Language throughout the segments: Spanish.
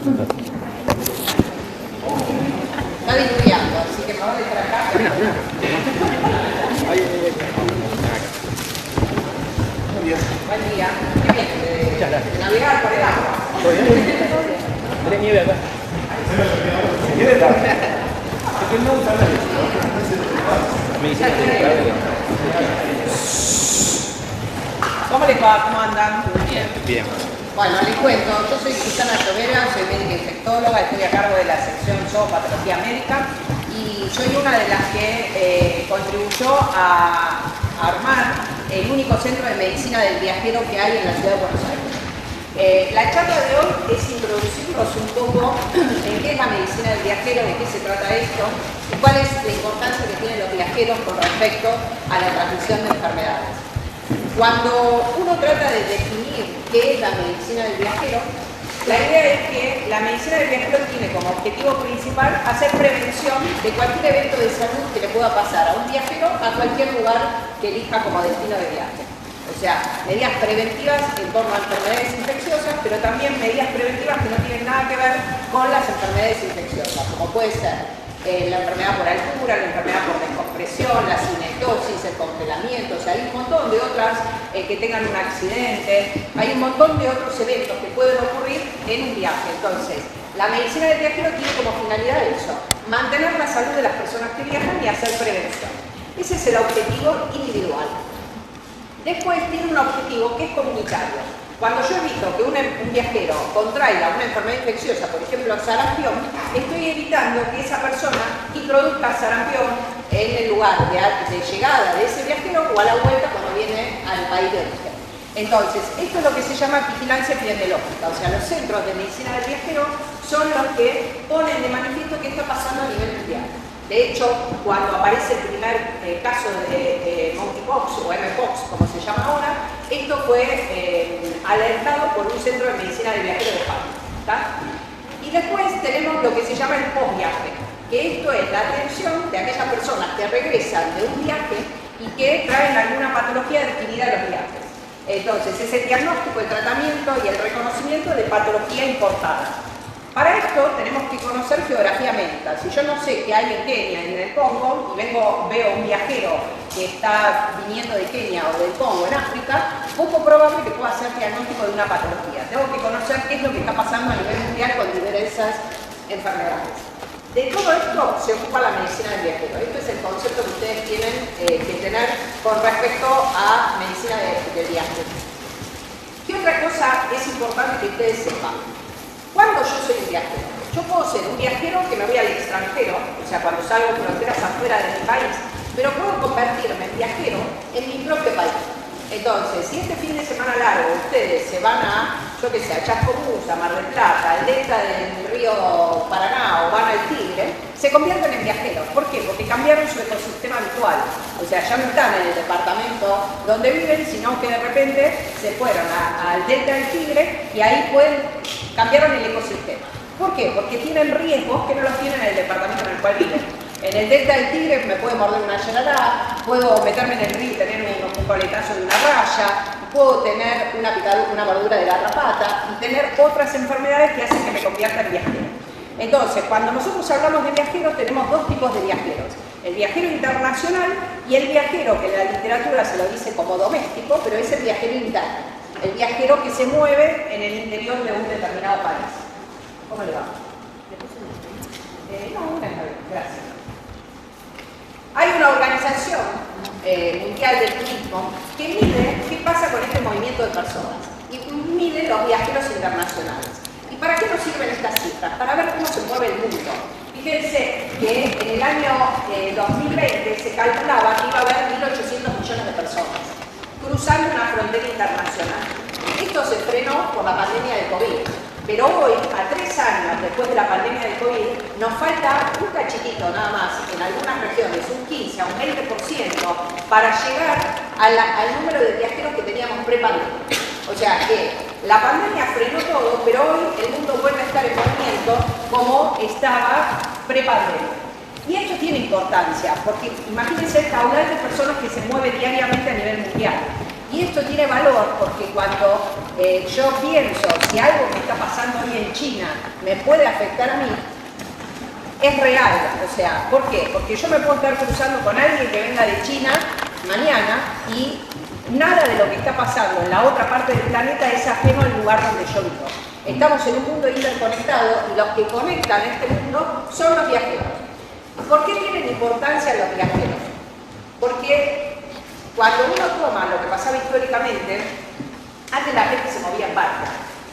Está diluviando, así que me voy a dejar acá. Buen día. ¿Qué viene? De navegar por el agua. ¿Tenés nieve acá? ¿Cómo les va? ¿Cómo andan? Bien. Bueno, les cuento. Yo soy Susana Llovera, soy médica infectóloga, estoy a cargo de la sección Zoopatología Médica y soy una de las que contribuyó a armar el único centro de medicina del viajero que hay en la ciudad de Buenos Aires. La charla de hoy es introducirnos un poco en qué es la medicina del viajero, de qué se trata esto y cuál es la importancia que tienen los viajeros con respecto a la transmisión de enfermedades. Cuando uno trata de definir qué es la medicina del viajero, la idea es que la medicina del viajero tiene como objetivo principal hacer prevención de cualquier evento de salud que le pueda pasar a un viajero a cualquier lugar que elija como destino de viaje. O sea, medidas preventivas en torno a enfermedades infecciosas, pero también medidas preventivas que no tienen nada que ver con las enfermedades infecciosas, como puede ser la enfermedad por altura, la enfermedad por descompresión, la cinetosis, el congelamiento. O sea, hay un montón de otras que tengan un accidente, hay un montón de otros eventos que pueden ocurrir en un viaje. Entonces, la medicina del viajero tiene como finalidad eso, mantener la salud de las personas que viajan y hacer prevención. Ese es el objetivo individual. Después tiene un objetivo que es comunitario. Cuando yo he visto que un viajero contraiga una enfermedad infecciosa, por ejemplo sarampión, estoy evitando que esa persona introduzca sarampión en el lugar de llegada de ese viajero o a la vuelta cuando viene al país de origen. Entonces, esto es lo que se llama vigilancia epidemiológica. O sea, los centros de medicina del viajero son los que ponen de manifiesto qué está pasando a nivel mundial. De hecho, cuando aparece el primer caso de monkeypox o mpox, como se llama ahora, esto fue alertado por un centro de medicina del viajero de España. Y después tenemos lo que se llama el postviaje, que esto es la atención de aquellas personas que regresan de un viaje y que traen alguna patología adquirida en los viajes. Entonces, es el diagnóstico, el tratamiento y el reconocimiento de patología importada. Para esto tenemos que conocer geografía médica. Si yo no sé qué hay en Kenia y en el Congo, y veo un viajero que está viniendo de Kenia o del Congo en África, poco probable que pueda hacer diagnóstico de una patología. Tengo que conocer qué es lo que está pasando a nivel mundial con diversas enfermedades. De todo esto se ocupa la medicina del viajero. Esto es el concepto que ustedes tienen que tener con respecto a medicina del viaje. ¿Qué otra cosa es importante que ustedes sepan? ¿Cuándo yo soy un viajero? Yo puedo ser un viajero que me voy al extranjero, o sea, cuando salgo de fronteras afuera de mi país, pero puedo convertirme en viajero en mi propio país. Entonces, si este fin de semana largo ustedes se van a, yo qué sé, a Chascomús, a Mar del Plata, al delta del río Paraná o van al Tigre, se convierten en viajeros. ¿Por qué? Porque cambiaron su ecosistema habitual. O sea, ya no están en el departamento donde viven, sino que de repente se fueron al delta del Tigre y ahí cambiaron el ecosistema. ¿Por qué? Porque tienen riesgos que no los tienen en el departamento en el cual viven. En el delta del Tigre me puede morder una yarará, puedo meterme en el río y tener un coletazo de una raya, puedo tener una mordedura de garrapata y tener otras enfermedades que hacen que me convierta en viajero. Entonces, cuando nosotros hablamos de viajeros, tenemos dos tipos de viajeros. El viajero internacional y el viajero, que en la literatura se lo dice como doméstico, pero es el viajero interno. El viajero que se mueve en el interior de un determinado país. ¿Cómo le va? No, una vez, gracias. Hay una organización mundial del turismo que mide qué pasa con este movimiento de personas y mide los viajeros internacionales. ¿Y para qué nos sirven estas cifras? Para ver cómo se mueve el mundo. Fíjense que en el año 2020 se calculaba que iba a haber 1.800 millones de personas cruzando una frontera internacional. Esto se frenó por la pandemia del COVID. Pero hoy, a 3 años después de la pandemia del COVID, nos falta un cachitito nada más, en algunas regiones, un 15 a un 20%, para llegar al número de viajeros que teníamos pre-pandemia. O sea que la pandemia frenó todo, pero hoy el mundo vuelve a estar en movimiento como estaba pre-pandemia. Y esto tiene importancia, porque imagínense el caudal de personas que se mueve diariamente a nivel mundial. Y esto tiene valor porque cuando yo pienso si algo que está pasando hoy mí en China me puede afectar a mí, es real. O sea, ¿por qué? Porque yo me puedo estar cruzando con alguien que venga de China mañana y nada de lo que está pasando en la otra parte del planeta es ajeno al lugar donde yo vivo. Estamos en un mundo interconectado y los que conectan este mundo son los viajeros. ¿Por qué tienen importancia los viajeros? Porque cuando uno toma lo que pasaba históricamente, antes la gente se movía en barco.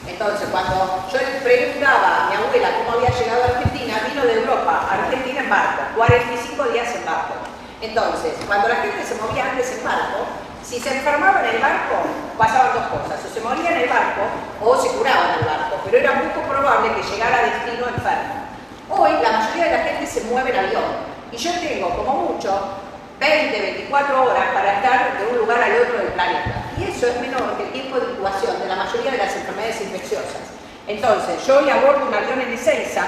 Entonces, cuando yo le preguntaba a mi abuela cómo había llegado a Argentina, vino de Europa a Argentina en barco, 45 días en barco. Entonces, cuando la gente se movía antes en barco, si se enfermaba en el barco, pasaban dos cosas: o se moría en el barco o se curaba en el barco, pero era muy poco probable que llegara a destino enfermo. Hoy la mayoría de la gente se mueve en avión y yo tengo como mucho 20, 24 horas para estar de un lugar al otro del planeta. Y eso es menor que el tiempo de incubación de la mayoría de las enfermedades infecciosas. Entonces, yo hoy abordo un avión en Ezeiza,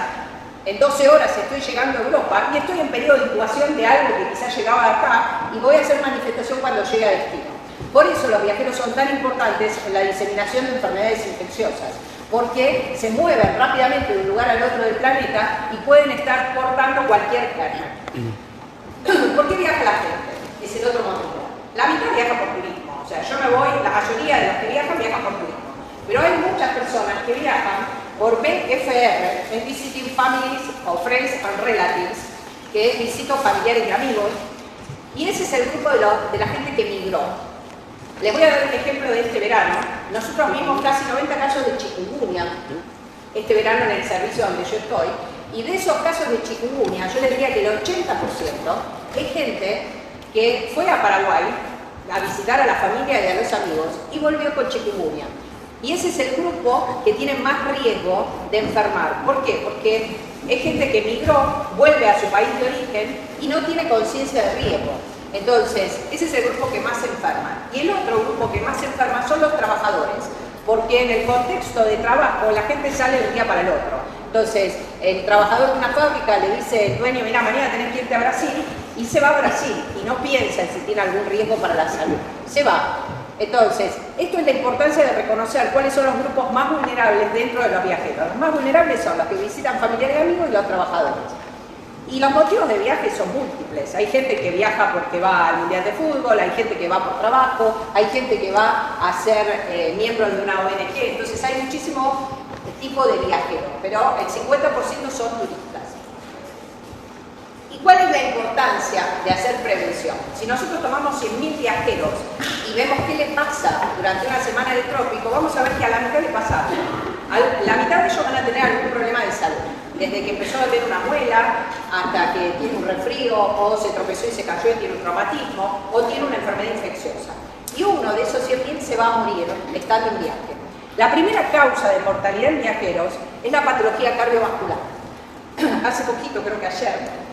en 12 horas estoy llegando a Europa y estoy en periodo de incubación de algo que quizás llegaba acá y voy a hacer manifestación cuando llegue a destino. Por eso los viajeros son tan importantes en la diseminación de enfermedades infecciosas, porque se mueven rápidamente de un lugar al otro del planeta y pueden estar portando cualquier germen. ¿Por qué viaja la gente? Es el otro motivo. La mitad viaja por turismo, o sea, yo me voy, la mayoría de los que viajan por turismo. Pero hay muchas personas que viajan por VFR, es Visiting Families o Friends and Relatives, que es visito familiares y amigos, y ese es el grupo de la gente que migró. Les voy a dar un ejemplo de este verano. Nosotros vimos casi 90 casos de chikungunya este verano en el servicio donde yo estoy, y de esos casos de chikungunya, yo les diría que el 80% es gente que fue a Paraguay a visitar a la familia y a los amigos y volvió con chikungunya. Y ese es el grupo que tiene más riesgo de enfermar. ¿Por qué? Porque es gente que migró, vuelve a su país de origen y no tiene conciencia de riesgo. Entonces, ese es el grupo que más se enferma. Y el otro grupo que más se enferma son los trabajadores, porque en el contexto de trabajo la gente sale de un día para el otro. Entonces, el trabajador de una fábrica le dice al dueño: mira, mañana tenés que irte a Brasil, y se va a Brasil y no piensa en si tiene algún riesgo para la salud. Se va. Entonces, esto es la importancia de reconocer cuáles son los grupos más vulnerables dentro de los viajeros. Los más vulnerables son los que visitan familiares y amigos y los trabajadores. Y los motivos de viaje son múltiples. Hay gente que viaja porque va al mundial de fútbol, hay gente que va por trabajo, hay gente que va a ser miembro de una ONG. Entonces hay muchísimo tipo de viajeros, pero el 50% son turistas. ¿Y cuál es la importancia de hacer prevención? Si nosotros tomamos 100.000 viajeros y vemos qué les pasa durante una semana de trópico, vamos a ver que a la mitad le pasa algo. La mitad de ellos van a tener algún problema de salud. Desde que empezó a ver una muela, hasta que tiene un resfrío, o se tropezó y se cayó y tiene un traumatismo, o tiene una enfermedad infecciosa. Y uno de esos 100.000 se va a morir estando en viaje. La primera causa de mortalidad en viajeros es la patología cardiovascular. Hace poquito, creo que ayer,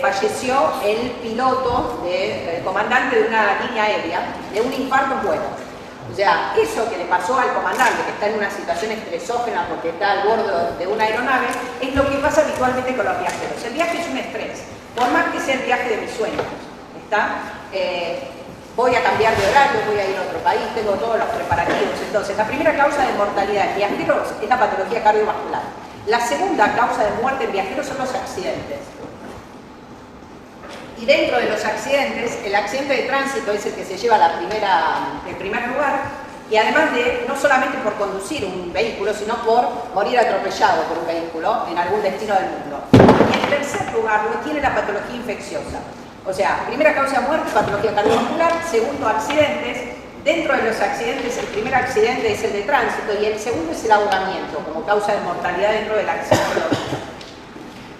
falleció el piloto, el comandante de una línea aérea, de un infarto en vuelo. O sea, eso que le pasó al comandante, que está en una situación estresógena porque está al bordo de una aeronave, es lo que pasa habitualmente con los viajeros. El viaje es un estrés, por más que sea el viaje de mis sueños. Voy a cambiar de horario, voy a ir a otro país, tengo todos los preparativos. Entonces, la primera causa de mortalidad en viajeros es la patología cardiovascular. La segunda causa de muerte en viajeros son los accidentes. Y dentro de los accidentes, el accidente de tránsito es el que se lleva el primer lugar, y además de, no solamente por conducir un vehículo, sino por morir atropellado por un vehículo en algún destino del mundo. Y en tercer lugar, lo tiene la patología infecciosa. O sea, primera causa de muerte, patología cardiovascular; segundo, accidentes. Dentro de los accidentes, el primer accidente es el de tránsito y el segundo es el ahogamiento, como causa de mortalidad dentro del accidente.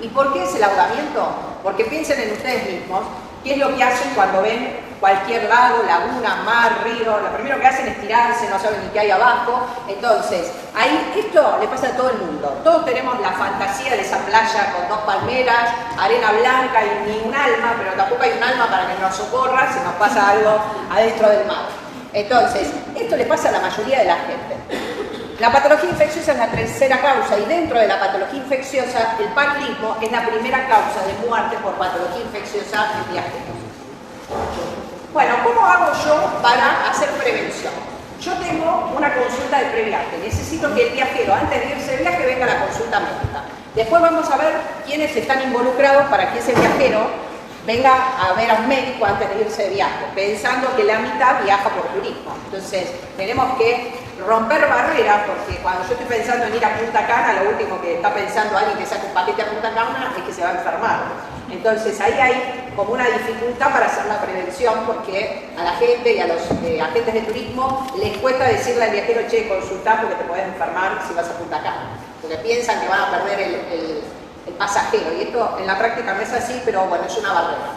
¿Y por qué es el ahogamiento? Porque piensen en ustedes mismos, ¿qué es lo que hacen cuando ven cualquier lago, laguna, mar, río? Lo primero que hacen es tirarse, no saben ni qué hay abajo. Entonces, esto le pasa a todo el mundo. Todos tenemos la fantasía de esa playa con 2 palmeras, arena blanca y ni un alma, pero tampoco hay un alma para que nos socorra si nos pasa algo adentro del mar. Entonces, esto le pasa a la mayoría de la gente. La patología infecciosa es la tercera causa, y dentro de la patología infecciosa, el paludismo es la primera causa de muerte por patología infecciosa en viajeros. Bueno, ¿cómo hago yo para hacer prevención? Yo tengo una consulta de previaje. Necesito que el viajero, antes de irse de viaje, venga Después vamos a ver quiénes están involucrados para que ese viajero venga a ver a un médico antes de irse de viaje, pensando que la mitad viaja por turismo. Entonces, tenemos que romper barreras, porque cuando yo estoy pensando en ir a Punta Cana, lo último que está pensando alguien que saca un paquete a Punta Cana es que se va a enfermar. Entonces, ahí hay como una dificultad para hacer la prevención, porque a la gente y a los agentes de turismo les cuesta decirle al viajero, che, consultá porque te podés enfermar si vas a Punta Cana, porque piensan que van a perder el pasajero, y esto en la práctica no es así, pero bueno, es una barrera.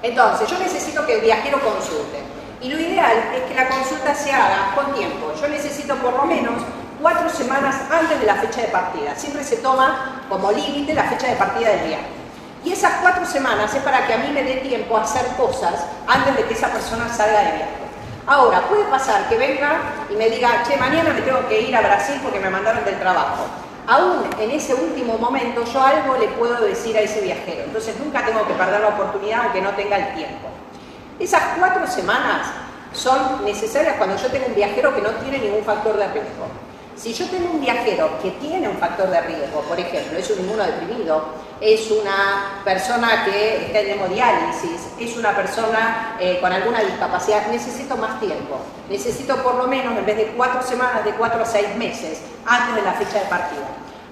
Entonces, yo necesito que el viajero consulte, y lo ideal es que la consulta se haga con tiempo. Yo necesito por lo menos 4 semanas antes de la fecha de partida. Siempre se toma como límite la fecha de partida del viaje. Y esas 4 semanas es para que a mí me dé tiempo a hacer cosas antes de que esa persona salga de viaje. Ahora, puede pasar que venga y me diga, che, mañana me tengo que ir a Brasil porque me mandaron del trabajo. Aún en ese último momento yo algo le puedo decir a ese viajero, entonces nunca tengo que perder la oportunidad aunque no tenga el tiempo. Esas 4 semanas son necesarias cuando yo tengo un viajero que no tiene ningún factor de riesgo. Si yo tengo un viajero que tiene un factor de riesgo, por ejemplo, es un inmunodeprimido, es una persona que está en hemodiálisis, es una persona con alguna discapacidad, necesito más tiempo. Necesito por lo menos, en vez de 4 semanas, de 4 a 6 meses antes de la fecha de partida.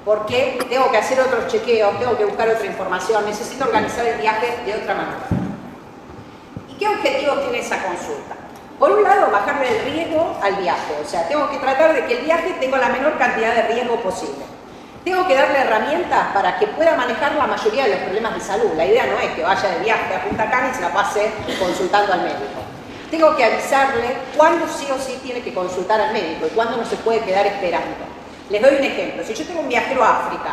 Porque tengo que hacer otros chequeos, tengo que buscar otra información, necesito organizar el viaje de otra manera. ¿Y qué objetivos tiene esa consulta? Por un lado, bajarle el riesgo al viaje, o sea, tengo que tratar de que el viaje tenga la menor cantidad de riesgo posible. Tengo que darle herramientas para que pueda manejar la mayoría de los problemas de salud. La idea no es que vaya de viaje a Punta Cana y se la pase consultando al médico. Tengo que avisarle cuándo sí o sí tiene que consultar al médico y cuándo no se puede quedar esperando. Les doy un ejemplo. Si yo tengo un viajero a África,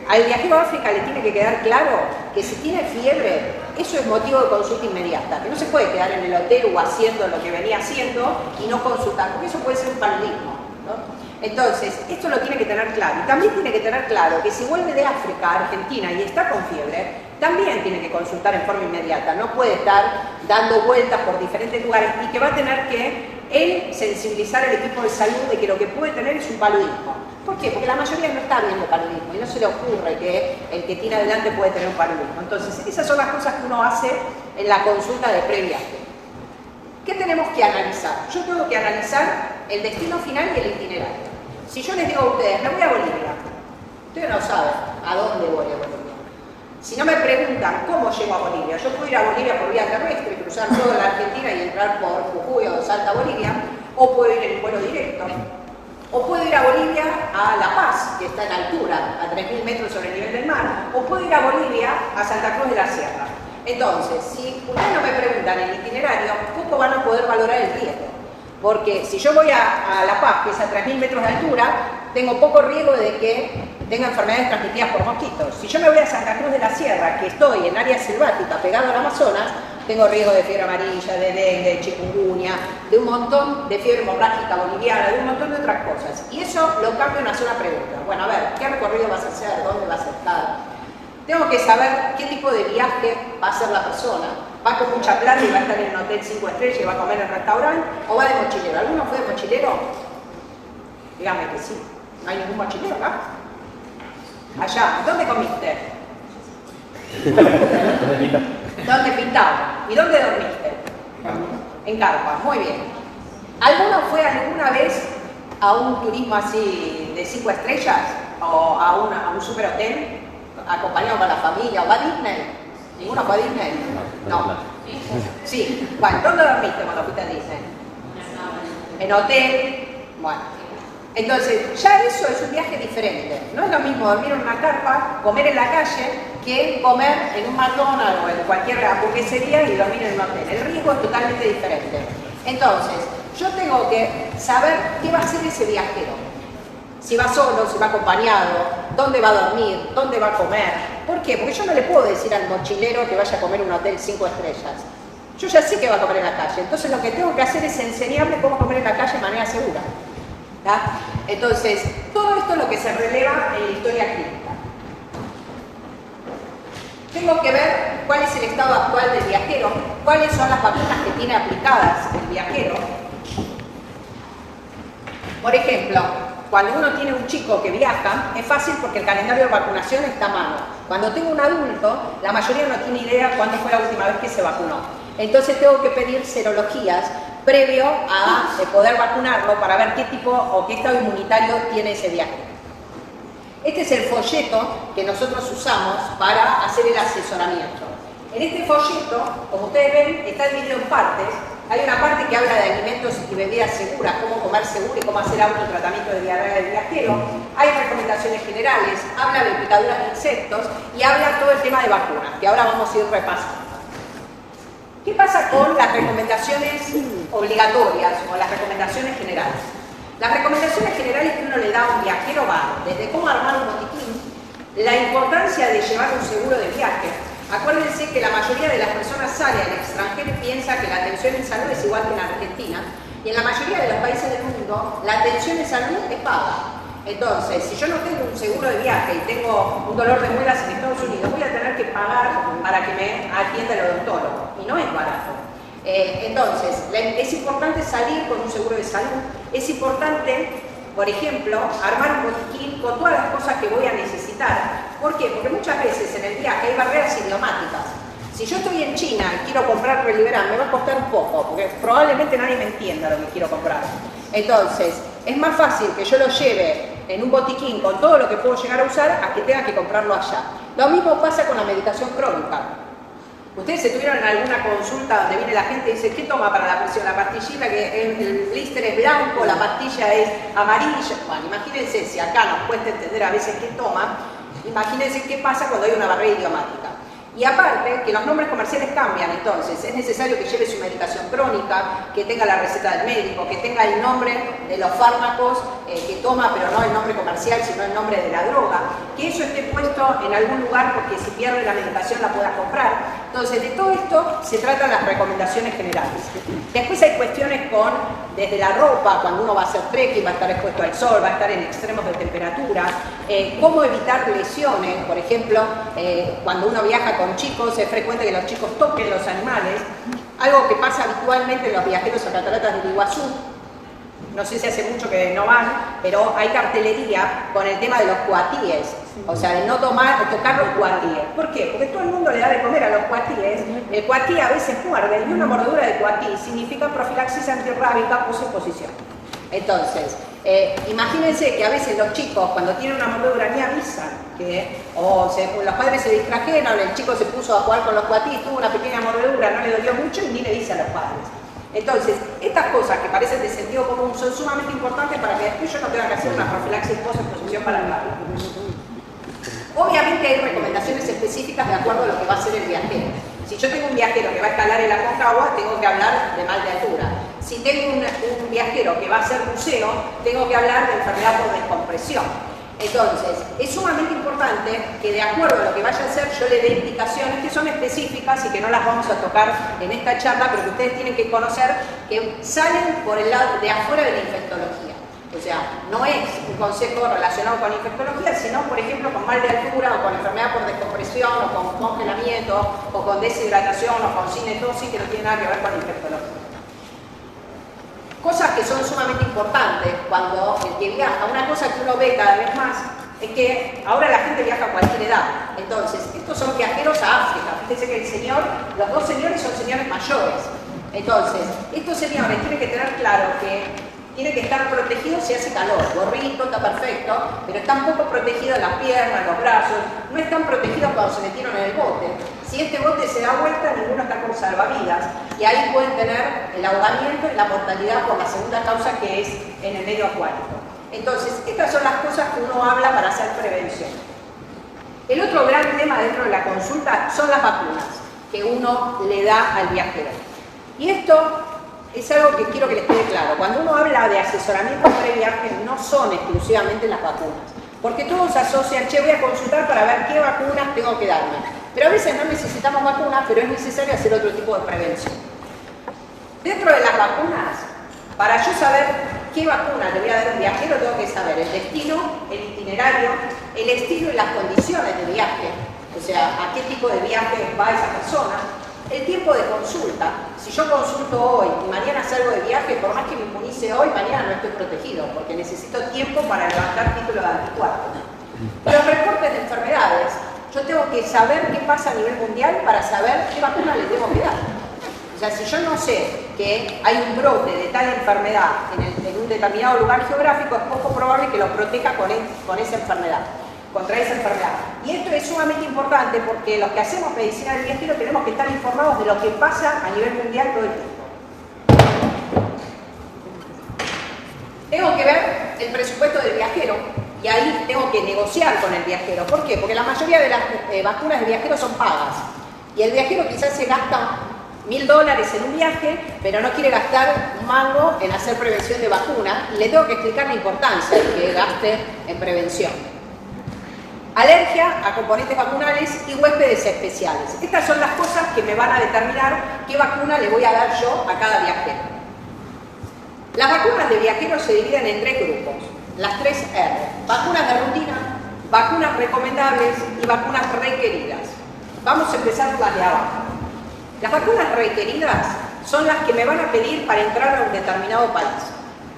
al viajero a África le tiene que quedar claro que si tiene fiebre, eso es motivo de consulta inmediata, que no se puede quedar en el hotel o haciendo lo que venía haciendo y no consultar, porque eso puede ser un paludismo, ¿no? Entonces, esto lo tiene que tener claro. Y también tiene que tener claro que si vuelve de África a Argentina y está con fiebre, también tiene que consultar en forma inmediata. No puede estar dando vueltas por diferentes lugares y que va a tener que él sensibilizar al equipo de salud de que lo que puede tener es un paludismo. ¿Por qué? Porque la mayoría no está viendo paludismo y no se le ocurre que el que tiene adelante puede tener un paludismo. Entonces, esas son las cosas que uno hace en la consulta de previaje. ¿Qué tenemos que analizar? Yo tengo que analizar el destino final y el itinerario. Si yo les digo a ustedes, me voy a Bolivia, ustedes no saben a dónde voy a Bolivia. Si no me preguntan cómo llego a Bolivia, yo puedo ir a Bolivia por vía terrestre, cruzar toda la Argentina y entrar por Jujuy o Salta, Bolivia, o puedo ir en vuelo directo. O puedo ir a Bolivia a La Paz, que está en altura, a 3.000 metros sobre el nivel del mar, o puedo ir a Bolivia a Santa Cruz de la Sierra. Entonces, si ustedes no me preguntan el itinerario, poco van a poder valorar el riesgo. Porque si yo voy a La Paz, que es a 3.000 metros de altura, tengo poco riesgo de que tenga enfermedades transmitidas por mosquitos. Si yo me voy a Santa Cruz de la Sierra, que estoy en área selvática, pegado al Amazonas, tengo riesgo de fiebre amarilla, de dengue, de chikungunya, de un montón de fiebre hemorrágica boliviana, de un montón de otras cosas. Y eso lo cambio en una sola pregunta. Bueno, a ver, ¿qué recorrido vas a hacer? ¿Dónde vas a estar? Tengo que saber qué tipo de viaje va a hacer la persona. ¿Va con mucha plata y va a estar en un hotel 5 estrellas y va a comer en el restaurante? ¿O va de mochilero? ¿Alguno fue de mochilero? Dígame que sí. ¿No hay ningún mochilero acá? Allá. ¿Dónde comiste? ¿Dónde pintaba? ¿Y dónde dormiste? En carpa. Muy bien. ¿Alguno fue alguna vez a un turismo así de 5 estrellas? ¿O a un superhotel? ¿Acompañado con la familia? ¿O va a Disney? ¿Ninguno fue a Disney? No. Sí. Bueno, ¿dónde dormiste cuando fuiste a Disney? En hotel. Bueno. Entonces, ya eso es un viaje diferente. No es lo mismo dormir en una carpa, comer en la calle, que comer en un McDonald's o en cualquier hamburguesería y dormir en un hotel. El riesgo es totalmente diferente. Entonces, yo tengo que saber qué va a hacer ese viajero. Si va solo, si va acompañado, dónde va a dormir, dónde va a comer. ¿Por qué? Porque yo no le puedo decir al mochilero que vaya a comer en un hotel 5 estrellas. Yo ya sé que va a comer en la calle. Entonces, lo que tengo que hacer es enseñarle cómo comer en la calle de manera segura. ¿Tá? Entonces, todo esto es lo que se releva en la historia clínica. Tengo que ver cuál es el estado actual del viajero, cuáles son las vacunas que tiene aplicadas el viajero. Por ejemplo, cuando uno tiene un chico que viaja, es fácil porque el calendario de vacunación está a mano. Cuando tengo un adulto, la mayoría no tiene idea cuándo fue la última vez que se vacunó. Entonces tengo que pedir serologías previo a poder vacunarlo para ver qué tipo o qué estado inmunitario tiene ese viaje. Este es el folleto que nosotros usamos para hacer el asesoramiento. En este folleto, como ustedes ven, está dividido en partes. Hay una parte que habla de alimentos y bebidas seguras, cómo comer seguro y cómo hacer autotratamiento de diarrea del viajero. Hay recomendaciones generales, habla de picaduras de insectos y habla todo el tema de vacunas, que ahora vamos a ir repasando. ¿Qué pasa con las recomendaciones obligatorias o las recomendaciones generales? Las recomendaciones generales que uno le da a un viajero van desde cómo armar un botiquín, la importancia de llevar un seguro de viaje. Acuérdense que la mayoría de las personas sale al extranjero y piensa que la atención en salud es igual que en Argentina, y en la mayoría de los países del mundo la atención en salud es paga. Entonces, si yo no tengo un seguro de viaje y tengo un dolor de muelas en Estados Unidos, voy a tener que pagar para que me atienda el odontólogo, y no es barato. Entonces, es importante salir con un seguro de salud, es importante, por ejemplo, armar un botiquín con todas las cosas que voy a necesitar. ¿Por qué? Porque muchas veces en el viaje hay barreras idiomáticas. Si yo estoy en China y quiero comprar Reliberan, me va a costar un poco, porque probablemente nadie me entienda lo que quiero comprar. Entonces, es más fácil que yo lo lleve en un botiquín con todo lo que puedo llegar a usar a que tenga que comprarlo allá. Lo mismo pasa con la medicación crónica. Ustedes se tuvieron en alguna consulta donde viene la gente y dice, ¿qué toma para la presión? La pastillita, que el blister es blanco, la pastilla es amarilla. Bueno, imagínense si acá nos cuesta entender a veces qué toma, imagínense qué pasa cuando hay una barrera idiomática. Y aparte, que los nombres comerciales cambian, entonces es necesario que lleve su medicación crónica, que tenga la receta del médico, que tenga el nombre de los fármacos que toma, pero no el nombre comercial, sino el nombre de la droga, que eso esté puesto en algún lugar porque si pierde la medicación la pueda comprar. Entonces, de todo esto se tratan las recomendaciones generales. Después hay cuestiones desde la ropa, cuando uno va a hacer trekking, va a estar expuesto al sol, va a estar en extremos de temperatura, cómo evitar lesiones, por ejemplo, cuando uno viaja con chicos, es frecuente que los chicos toquen los animales, algo que pasa habitualmente en los viajeros a cataratas del Iguazú. No sé si hace mucho que no van, pero hay cartelería con el tema de los cuatíes, o sea, de no tocar los cuatíes. ¿Por qué? Porque todo el mundo le da de comer a los cuatíes, el cuatí a veces muerde, y una mordedura de cuatí significa profilaxis antirrábica o suposición. Entonces, imagínense que a veces los chicos cuando tienen una mordedura ni avisan, los padres se distrajeron, el chico se puso a jugar con los cuatís, tuvo una pequeña mordedura, no le dolió mucho y ni le dice a los padres. Entonces, estas cosas que parecen de sentido común son sumamente importantes para que después yo no tenga que hacer una profilaxis post-exposición para el barrio. Obviamente hay recomendaciones específicas de acuerdo a lo que va a hacer el viajero. Si yo tengo un viajero que va a escalar el Aconcagua, tengo que hablar de mal de altura. Si tengo un viajero que va a hacer buceo, tengo que hablar de enfermedad por descompresión. Entonces, es sumamente importante que de acuerdo a lo que vaya a hacer yo le dé indicaciones que son específicas y que no las vamos a tocar en esta charla, pero que ustedes tienen que conocer que salen por el lado de afuera de la infectología. O sea, no es un consejo relacionado con infectología, sino, por ejemplo, con mal de altura o con enfermedad por descompresión o con congelamiento o con deshidratación o con cinetosis que no tiene nada que ver con infectología. Cosas que son sumamente importantes cuando el que viaja, una cosa que uno ve cada vez más es que ahora la gente viaja a cualquier edad. Entonces, estos son viajeros a África. Fíjense que los dos señores son señores mayores. Entonces, estos señores tienen que tener claro que tienen que estar protegidos si hace calor. Gorrito está perfecto, pero están poco protegidos las piernas, los brazos, no están protegidos cuando se metieron en el bote. Si este bote se da vuelta, ninguno está con salvavidas y ahí pueden tener el ahogamiento y la mortalidad por la segunda causa, que es en el medio acuático. Entonces, estas son las cosas que uno habla para hacer prevención. El otro gran tema dentro de la consulta son las vacunas que uno le da al viajero. Y esto es algo que quiero que les quede claro. Cuando uno habla de asesoramiento previaje, no son exclusivamente las vacunas. Porque todos asocian, voy a consultar para ver qué vacunas tengo que darme. Pero a veces no necesitamos vacunas, pero es necesario hacer otro tipo de prevención. Dentro de las vacunas, para yo saber qué vacuna le voy a dar a un viajero, tengo que saber el destino, el itinerario, el estilo y las condiciones de viaje. O sea, a qué tipo de viaje va esa persona. El tiempo de consulta. Si yo consulto hoy y mañana salgo de viaje, por más que me inmunice hoy, mañana no estoy protegido, porque necesito tiempo para levantar título de anticuerpos. Los reportes de enfermedades. Yo tengo que saber qué pasa a nivel mundial para saber qué vacuna le tengo que dar. O sea, si yo no sé que hay un brote de tal enfermedad en un determinado lugar geográfico, es poco probable que lo proteja con esa enfermedad, contra esa enfermedad. Y esto es sumamente importante porque los que hacemos medicina del viajero tenemos que estar informados de lo que pasa a nivel mundial todo el tiempo. Tengo que ver el presupuesto del viajero y ahí tengo que negociar con el viajero. ¿Por qué? Porque la mayoría de las vacunas de viajeros son pagas y el viajero quizás se gasta $1000 en un viaje, pero no quiere gastar un mango en hacer prevención de vacuna, y le tengo que explicar la importancia de que gaste en prevención. Alergia a componentes vacunales y huéspedes especiales. Estas son las cosas que me van a determinar qué vacuna le voy a dar yo a cada viajero. Las vacunas de viajeros se dividen en 3 grupos, las 3 R. Vacunas de rutina, vacunas recomendables y vacunas requeridas. Vamos a empezar por las de abajo. Las vacunas requeridas son las que me van a pedir para entrar a un determinado país.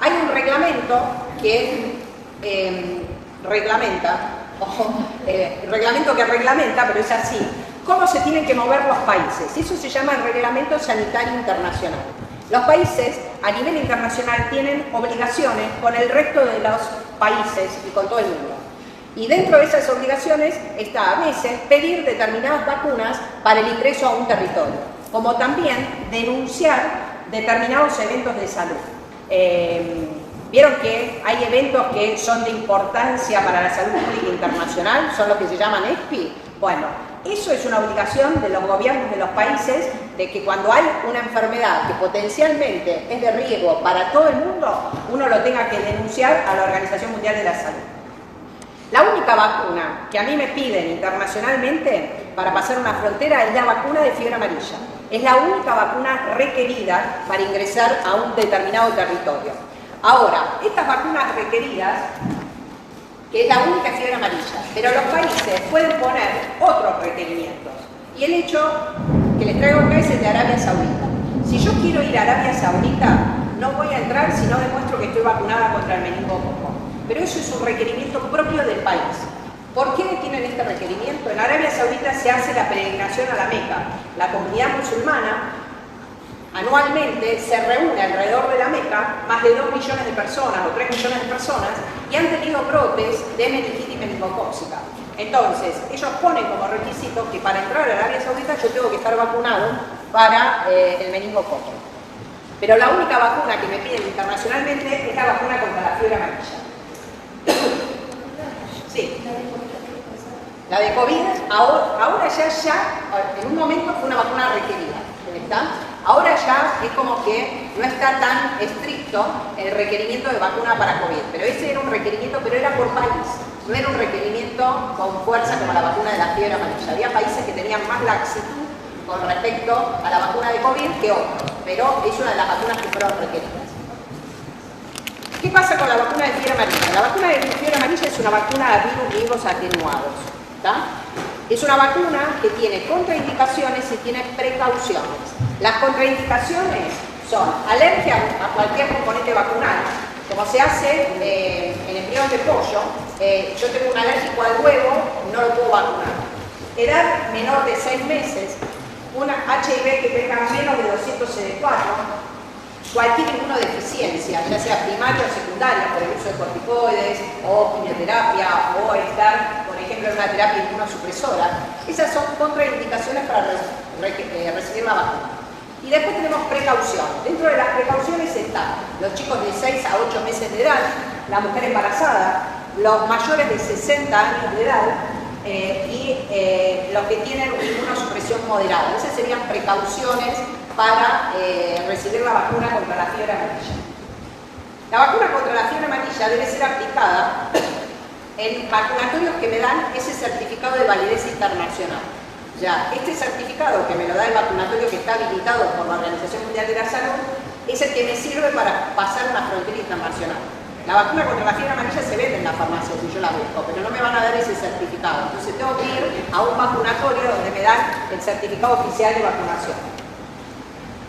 Hay un reglamento que reglamenta, pero es así, cómo se tienen que mover los países. Eso se llama el Reglamento Sanitario Internacional. Los países a nivel internacional tienen obligaciones con el resto de los países y con todo el mundo. Y dentro de esas obligaciones está a veces pedir determinadas vacunas para el ingreso a un territorio, como también denunciar determinados eventos de salud. ¿Vieron que hay eventos que son de importancia para la salud pública internacional? Son los que se llaman ESPI. Bueno, eso es una obligación de los gobiernos de los países, de que cuando hay una enfermedad que potencialmente es de riesgo para todo el mundo, uno lo tenga que denunciar a la Organización Mundial de la Salud. La única vacuna que a mí me piden internacionalmente para pasar una frontera es la vacuna de fiebre amarilla. Es la única vacuna requerida para ingresar a un determinado territorio. Ahora, estas vacunas requeridas, que es la única fiebre amarilla, pero los países pueden poner otros requerimientos. Y el hecho que les traigo acá es el de Arabia Saudita. Si yo quiero ir a Arabia Saudita, no voy a entrar si no demuestro que estoy vacunada contra el meningococo. Pero eso es un requerimiento propio del país. ¿Por qué tienen este requerimiento? En Arabia Saudita se hace la peregrinación a la Meca. La comunidad musulmana anualmente se reúne alrededor de la Meca más de 2 millones de personas o 3 millones de personas y han tenido brotes de meningitis meningocócica. Entonces, ellos ponen como requisito que para entrar a Arabia Saudita yo tengo que estar vacunado para el meningococo. Pero la única vacuna que me piden internacionalmente es la vacuna contra la fiebre amarilla. Sí. La de COVID, ahora ya, en un momento fue una vacuna requerida, ¿está? Ahora ya es como que no está tan estricto el requerimiento de vacuna para COVID, pero ese era un requerimiento, pero era por país, no era un requerimiento con fuerza como la vacuna de la fiebre amarilla. Había países que tenían más laxitud con respecto a la vacuna de COVID que otros, pero es una de las vacunas que fueron requeridas. ¿Qué pasa con la vacuna de fiebre amarilla? La vacuna de fiebre amarilla es una vacuna de virus vivos atenuados. ¿Tá? Es una vacuna que tiene contraindicaciones y tiene precauciones. Las contraindicaciones son alergia a cualquier componente vacunal, como se hace en embrión de pollo. Yo tengo un alérgico al huevo, no lo puedo vacunar. Edad menor de 6 meses, una HIV que tenga menos de 200 CD4, cualquier inmunodeficiencia, ya sea primaria o secundaria, por el uso de corticoides o quimioterapia o estar, por ejemplo, en una terapia inmunosupresora, esas son contraindicaciones para recibir la vacuna. Y después tenemos precauciones. Dentro de las precauciones están los chicos de 6 a 8 meses de edad, la mujer embarazada, los mayores de 60 años de edad y los que tienen inmunosupresión moderada. Esas serían precauciones para recibir la vacuna contra la fiebre amarilla. La vacuna contra la fiebre amarilla debe ser aplicada en vacunatorios que me dan ese certificado de validez internacional. Ya, este certificado que me lo da el vacunatorio que está habilitado por la Organización Mundial de la Salud es el que me sirve para pasar una frontera internacional. La vacuna contra la fiebre amarilla se vende en la farmacia si yo la busco, pero no me van a dar ese certificado. Entonces tengo que ir a un vacunatorio donde me dan el certificado oficial de vacunación.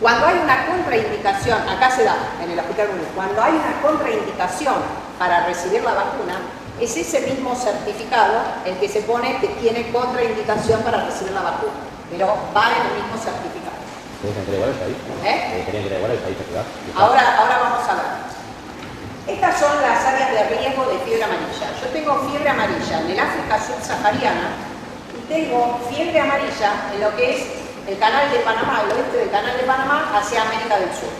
Cuando hay una contraindicación, acá se da en el Hospital Municipal, cuando hay una contraindicación para recibir la vacuna, es ese mismo certificado el que se pone que tiene contraindicación para recibir la vacuna, pero va en el mismo certificado. ¿Tenían que igual el país? ¿Tenían que igual el país? Ahora vamos a ver. Estas son las áreas de riesgo de fiebre amarilla. Yo tengo fiebre amarilla en el África subsahariana y tengo fiebre amarilla en lo que es el canal de Panamá, el oeste del canal de Panamá hacia América del Sur.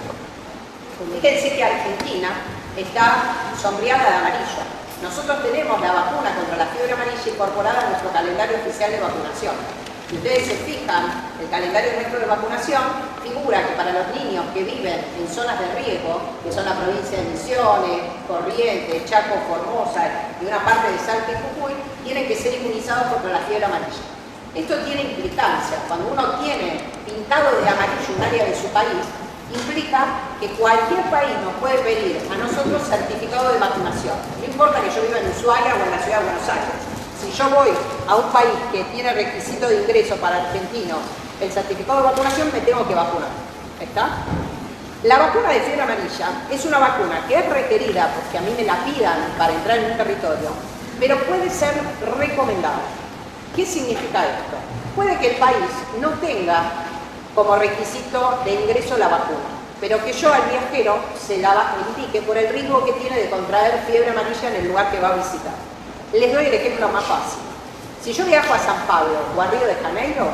Fíjense que Argentina está sombreada de amarillo. Nosotros tenemos la vacuna contra la fiebre amarilla incorporada a nuestro calendario oficial de vacunación. Si ustedes se fijan, el calendario nuestro de vacunación figura que para los niños que viven en zonas de riesgo, que son la provincia de Misiones, Corrientes, Chaco, Formosa y una parte de Salta y Jujuy, tienen que ser inmunizados contra la fiebre amarilla. Esto tiene implicancia. Cuando uno tiene pintado de amarillo un área de su país, implica que cualquier país nos puede pedir a nosotros certificado de vacunación. No importa que yo viva en Ushuaia o en la ciudad de Buenos Aires. Si yo voy a un país que tiene requisito de ingreso para argentinos, el certificado de vacunación, me tengo que vacunar. ¿Está? La vacuna de fiebre amarilla es una vacuna que es requerida porque a mí me la pidan para entrar en un territorio, pero puede ser recomendada. ¿Qué significa esto? Puede que el país no tenga como requisito de ingreso la vacuna, pero que yo al viajero se la indique por el riesgo que tiene de contraer fiebre amarilla en el lugar que va a visitar. Les doy el ejemplo más fácil. Si yo viajo a San Pablo o a Río de Janeiro,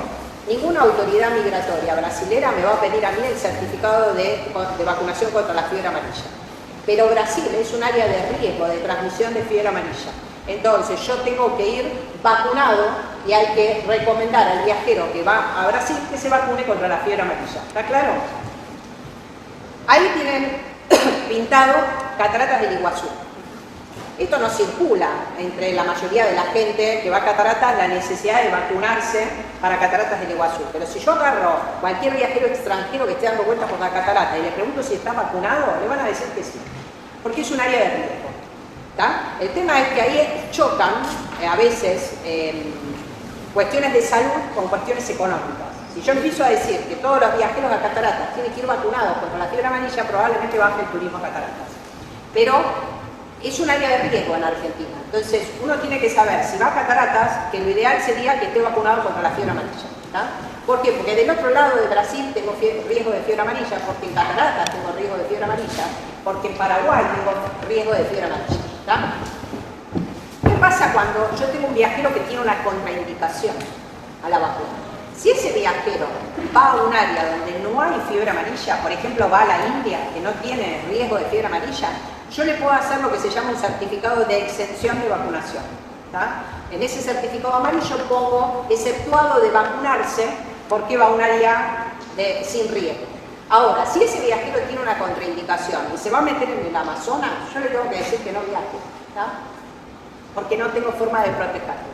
ninguna autoridad migratoria brasilera me va a pedir a mí el certificado de vacunación contra la fiebre amarilla. Pero Brasil es un área de riesgo de transmisión de fiebre amarilla. Entonces yo tengo que ir vacunado y hay que recomendar al viajero que va a Brasil que se vacune contra la fiebre amarilla. ¿Está claro? Ahí tienen pintado Cataratas del Iguazú. Esto no circula entre la mayoría de la gente que va a Cataratas la necesidad de vacunarse para Cataratas del Iguazú. Pero si yo agarro cualquier viajero extranjero que esté dando vueltas por la catarata y le pregunto si está vacunado, le van a decir que sí, porque es un área de riesgo. ¿Tá? El tema es que ahí chocan a veces cuestiones de salud con cuestiones económicas. Si yo empiezo a decir que todos los viajeros a cataratas tienen que ir vacunados contra la fiebre amarilla, probablemente baje el turismo a cataratas. Pero es un área de riesgo en Argentina. Entonces uno tiene que saber si va a cataratas, que lo ideal sería que esté vacunado contra la fiebre amarilla. ¿Tá? ¿Por qué? Porque del otro lado de Brasil tengo riesgo de fiebre amarilla, porque en cataratas tengo riesgo de fiebre amarilla, porque en Paraguay tengo riesgo de fiebre amarilla. ¿Tá? ¿Qué pasa cuando yo tengo un viajero que tiene una contraindicación a la vacuna? Si ese viajero va a un área donde no hay fiebre amarilla, por ejemplo va a la India, que no tiene riesgo de fiebre amarilla, yo le puedo hacer lo que se llama un certificado de exención de vacunación. ¿Tá? En ese certificado amarillo pongo exceptuado de vacunarse porque va a un área sin riesgo. Ahora, si ese viajero tiene una contraindicación y se va a meter en el Amazonas, yo le tengo que decir que no viaje, ¿tá? Porque no tengo forma de protegerlo.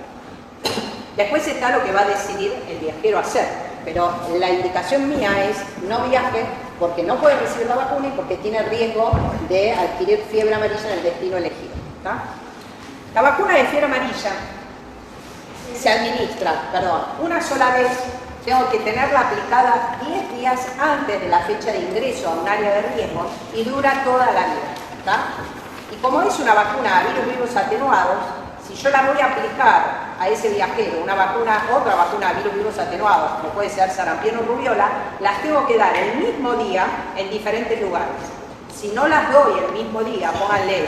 Después está lo que va a decidir el viajero hacer, pero la indicación mía es no viaje porque no puede recibir la vacuna y porque tiene riesgo de adquirir fiebre amarilla en el destino elegido. ¿Tá? La vacuna de fiebre amarilla se administra, una sola vez. Tengo que tenerla aplicada 10 días antes de la fecha de ingreso a un área de riesgo y dura toda la vida. ¿Tá? Y como es una vacuna a virus atenuados, si yo la voy a aplicar a ese viajero, otra vacuna a virus atenuados, como puede ser sarampión o rubiola, las tengo que dar el mismo día en diferentes lugares. Si no las doy el mismo día, pónganle,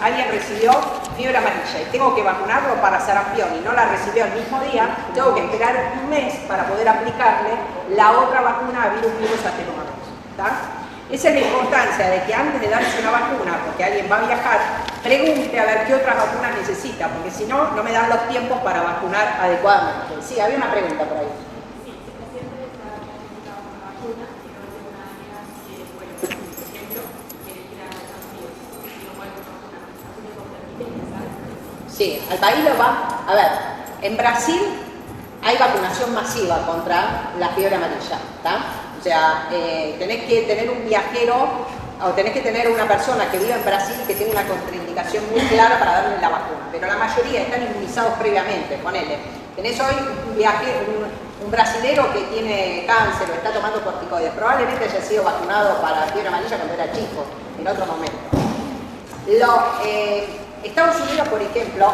alguien recibió fiebre amarilla y tengo que vacunarlo para sarampión y no la recibió el mismo día, tengo que esperar un mes para poder aplicarle la otra vacuna a virus atenuados. ¿Tá? Esa es la importancia de que antes de darse una vacuna, porque alguien va a viajar, pregunte a ver qué otras vacunas necesita, porque si no, no me dan los tiempos para vacunar adecuadamente. Sí, había una pregunta por ahí. Sí, al país lo va. A ver, en Brasil hay vacunación masiva contra la fiebre amarilla, ¿tá? O sea, tenés que tener un viajero o tenés que tener una persona que vive en Brasil que tiene una contraindicación muy clara para darle la vacuna, pero la mayoría están inmunizados previamente, ponele. Tenés hoy un brasilero que tiene cáncer o está tomando corticoides, probablemente haya sido vacunado para fiebre amarilla cuando era chico, en otro momento. Estados Unidos, por ejemplo,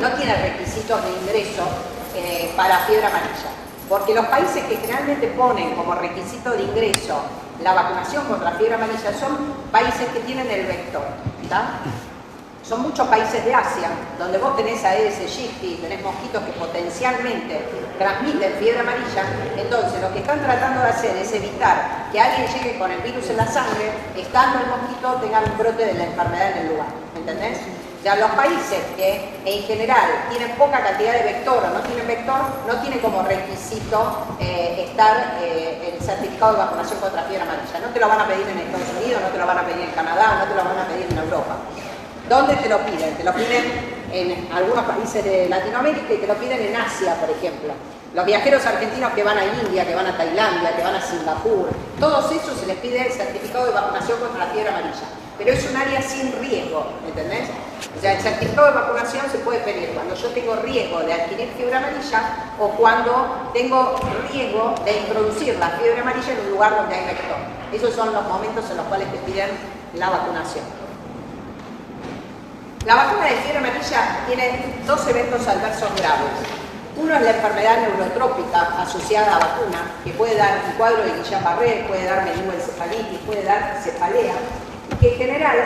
no tiene requisitos de ingreso para fiebre amarilla, porque los países que generalmente ponen como requisito de ingreso la vacunación contra la fiebre amarilla son países que tienen el vector, ¿tá? Son muchos países de Asia, donde vos tenés Aedes aegypti, tenés mosquitos que potencialmente transmiten fiebre amarilla. Entonces, lo que están tratando de hacer es evitar que alguien llegue con el virus en la sangre, estando el mosquito, tenga un brote de la enfermedad en el lugar. ¿Me entendés? Ya los países que en general tienen poca cantidad de vector o no tienen vector, no tienen como requisito estar el certificado de vacunación contra fiebre amarilla. No te lo van a pedir en Estados Unidos, no te lo van a pedir en Canadá, no te lo van a pedir en Europa. ¿Dónde te lo piden? Te lo piden en algunos países de Latinoamérica y te lo piden en Asia, por ejemplo. Los viajeros argentinos que van a India, que van a Tailandia, que van a Singapur, todos esos se les pide el certificado de vacunación contra la fiebre amarilla. Pero es un área sin riesgo, ¿entendés? O sea, el certificado de vacunación se puede pedir cuando yo tengo riesgo de adquirir fiebre amarilla o cuando tengo riesgo de introducir la fiebre amarilla en un lugar donde hay vector. Esos son los momentos en los cuales te piden la vacunación. La vacuna de fiebre amarilla tiene dos eventos adversos graves. Uno es la enfermedad neurotrópica asociada a la vacuna, que puede dar un cuadro de Guillain-Barré, puede dar meningoencefalitis, puede dar cefalea, y que en general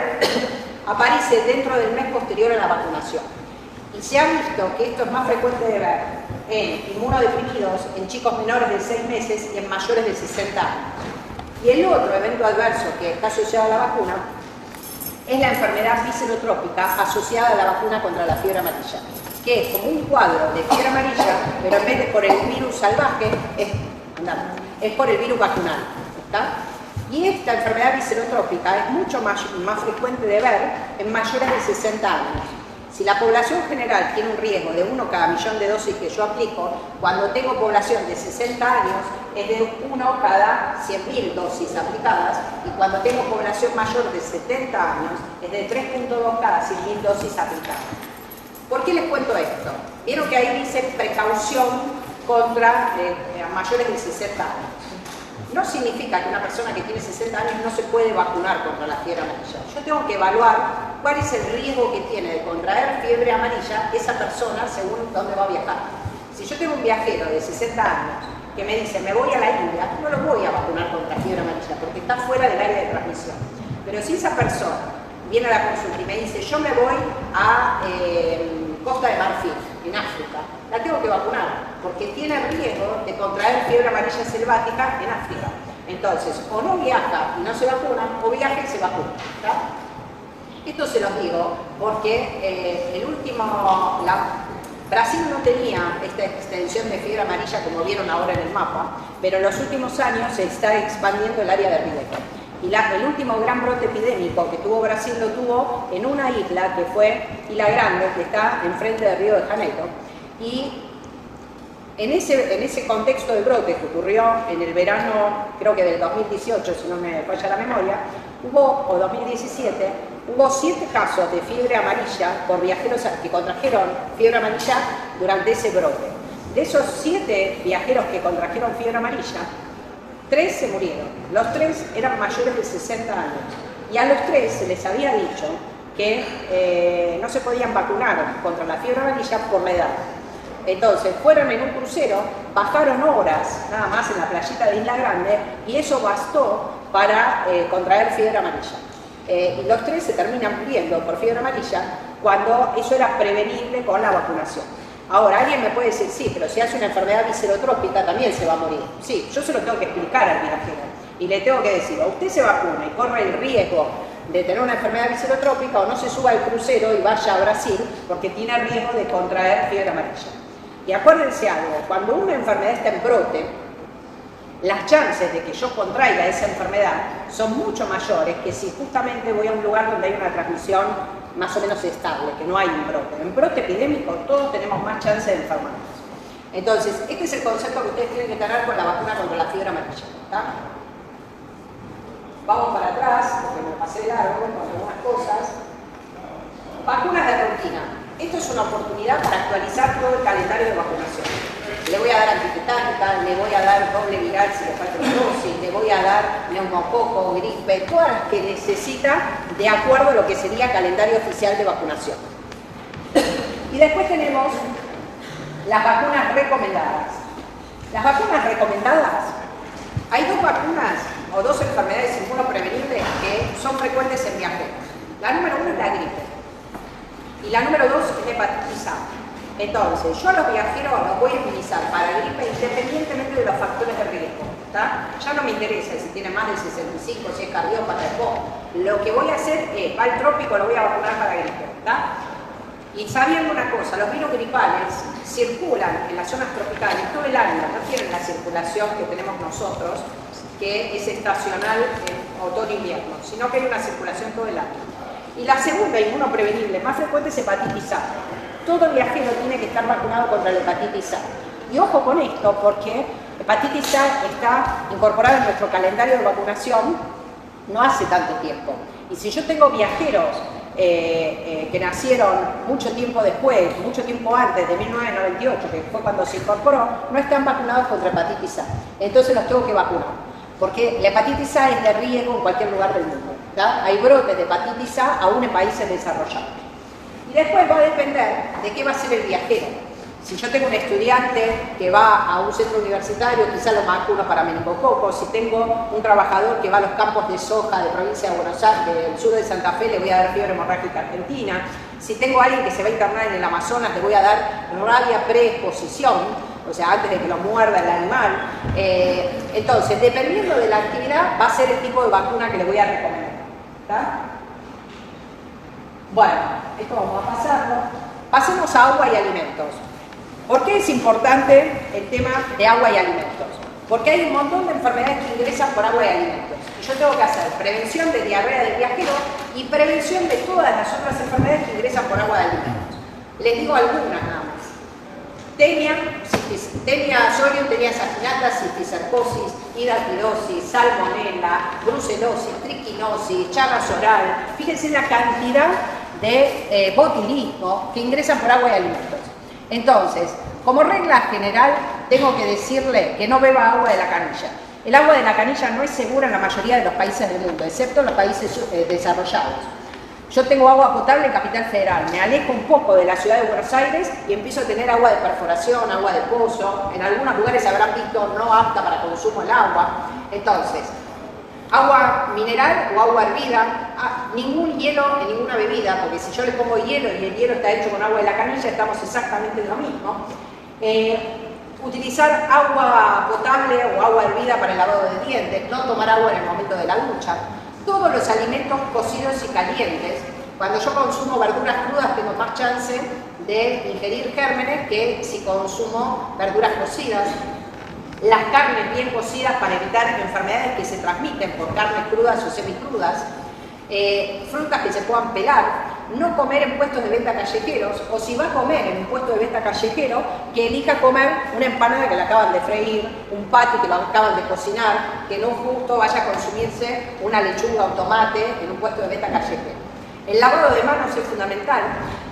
aparece dentro del mes posterior a la vacunación. Y se ha visto que esto es más frecuente de ver en inmunodeprimidos, en chicos menores de 6 meses y en mayores de 60 años. Y el otro evento adverso que está asociado a la vacuna es la enfermedad viscerotrópica asociada a la vacuna contra la fiebre amarilla, que es como un cuadro de fiebre amarilla, pero en vez de por el virus salvaje, es por el virus vacunal. ¿Está? Y esta enfermedad viscerotrópica es mucho más frecuente de ver en mayores de 60 años. Si la población general tiene un riesgo de 1 cada millón de dosis que yo aplico, cuando tengo población de 60 años es de 1 cada 100.000 dosis aplicadas, y cuando tengo población mayor de 70 años es de 3.2 cada 100.000 dosis aplicadas. ¿Por qué les cuento esto? Vieron que ahí dice precaución contra mayores de 60 años. No significa que una persona que tiene 60 años no se puede vacunar contra la fiebre amarilla. Yo tengo que evaluar cuál es el riesgo que tiene de contraer fiebre amarilla esa persona según dónde va a viajar. Si yo tengo un viajero de 60 años que me dice me voy a la India, no lo voy a vacunar contra fiebre amarilla porque está fuera del área de transmisión. Pero si esa persona viene a la consulta y me dice yo me voy a Costa de Marfil, en África, la tengo que vacunar porque tiene riesgo de contraer fiebre amarilla selvática en África. Entonces, o no viaja y no se vacuna, o viaja y se vacuna. ¿Está? Esto se los digo porque Brasil no tenía esta extensión de fiebre amarilla como vieron ahora en el mapa, pero en los últimos años se está expandiendo el área de riesgo. Y el último gran brote epidémico que tuvo Brasil lo tuvo en una isla que fue Ilha Grande, que está enfrente de Río de Janeiro. Y en ese contexto de brote que ocurrió en el verano, creo que del 2018, si no me falla la memoria, o 2017, hubo 7 casos de fiebre amarilla por viajeros que contrajeron fiebre amarilla durante ese brote. De esos 7 viajeros que contrajeron fiebre amarilla, 3 se murieron. Los 3 eran mayores de 60 años. Y a los 3 se les había dicho que no se podían vacunar contra la fiebre amarilla por la edad. Entonces fueron en un crucero, bajaron horas nada más en la playita de Isla Grande y eso bastó para contraer fiebre amarilla. Y los 3 se terminan muriendo por fiebre amarilla cuando eso era prevenible con la vacunación. Ahora, alguien me puede decir, sí, pero si hace una enfermedad viscerotrópica también se va a morir. Sí, yo se lo tengo que explicar al viajero y le tengo que decir, o usted se vacuna y corre el riesgo de tener una enfermedad viscerotrópica, o no se suba al crucero y vaya a Brasil porque tiene riesgo de contraer fiebre amarilla. Y acuérdense algo, cuando una enfermedad está en brote, las chances de que yo contraiga esa enfermedad son mucho mayores que si justamente voy a un lugar donde hay una transmisión más o menos estable, que no hay un brote. En brote epidémico todos tenemos más chance de enfermarnos. Entonces, este es el concepto que ustedes tienen que tener con la vacuna contra la fiebre amarilla. ¿Está? Vamos para atrás, porque me pasé de largo con algunas cosas. Vacunas de rutina. Esto es una oportunidad para actualizar todo el calendario de vacunación. Le voy a dar antitetánica, le voy a dar doble viral si le falta una dosis, le voy a dar neumococo, gripe, todas las que necesita de acuerdo a lo que sería calendario oficial de vacunación. Y después tenemos las vacunas recomendadas. Las vacunas recomendadas, hay dos vacunas o dos enfermedades inmunoprevenibles que son frecuentes en viajeros. La número 1 es la gripe y la número 2 es la hepatitis A. Entonces, yo a los viajeros los voy a inmunizar para gripe independientemente de los factores de riesgo. ¿Tá? Ya no me interesa si tiene más de 65, si es cardiópata, lo que voy a hacer es, va al trópico, lo voy a vacunar para gripe. ¿Tá? Y sabiendo una cosa, los virus gripales circulan en las zonas tropicales todo el año, no tienen la circulación que tenemos nosotros, que es estacional en otoño-invierno, sino que hay una circulación todo el año. Y la segunda inmunoprevenible más frecuente es hepatitis A. Todo viajero tiene que estar vacunado contra la hepatitis A. Y ojo con esto, porque hepatitis A está incorporada en nuestro calendario de vacunación no hace tanto tiempo. Y si yo tengo viajeros que nacieron mucho tiempo después, mucho tiempo antes de 1998, que fue cuando se incorporó, no están vacunados contra hepatitis A. Entonces los tengo que vacunar, porque la hepatitis A es de riesgo en cualquier lugar del mundo. ¿Tá? Hay brotes de hepatitis A aún en países desarrollados. Y después va a depender de qué va a ser el viajero. Si yo tengo un estudiante que va a un centro universitario, quizás lo vacuno para meningococo. Si tengo un trabajador que va a los campos de soja de provincia de Buenos Aires, del sur de Santa Fe, le voy a dar fiebre hemorrágica argentina. Si tengo a alguien que se va a internar en el Amazonas, le voy a dar rabia preexposición, o sea, antes de que lo muerda el animal. Entonces, dependiendo de la actividad, va a ser el tipo de vacuna que le voy a recomendar. ¿Tá? Bueno, esto vamos a pasarlo. Pasemos a agua y alimentos. ¿Por qué es importante el tema de agua y alimentos? Porque hay un montón de enfermedades que ingresan por agua y alimentos. Y yo tengo que hacer prevención de diarrea del viajero y prevención de todas las otras enfermedades que ingresan por agua y alimentos. Les digo algunas nada más. Tenia sorium, tenia saginata, cisticercosis, hidratidosis, salmonella, brucelosis, triquinosis, chagas oral. Fíjense la cantidad de botulismo que ingresan por agua y alimentos. Entonces, como regla general, tengo que decirle que no beba agua de la canilla. El agua de la canilla no es segura en la mayoría de los países del mundo, excepto en los países desarrollados. Yo tengo agua potable en Capital Federal, me alejo un poco de la ciudad de Buenos Aires y empiezo a tener agua de perforación, agua de pozo. En algunos lugares habrán visto no apta para consumo el agua. Entonces, agua mineral o agua hervida, ningún hielo en ninguna bebida, porque si yo le pongo hielo y el hielo está hecho con agua de la canilla, estamos exactamente en lo mismo. Utilizar agua potable o agua hervida para el lavado de dientes, no tomar agua en el momento de la ducha. Todos los alimentos cocidos y calientes. Cuando yo consumo verduras crudas tengo más chance de ingerir gérmenes que si consumo verduras cocidas. Las carnes bien cocidas para evitar enfermedades que se transmiten por carnes crudas o semicrudas. Frutas que se puedan pelar. No comer en puestos de venta callejeros, o si va a comer en un puesto de venta callejero, que elija comer una empanada que la acaban de freír, un patty que lo acaban de cocinar, que no justo vaya a consumirse una lechuga o tomate en un puesto de venta callejero. El lavado de manos es fundamental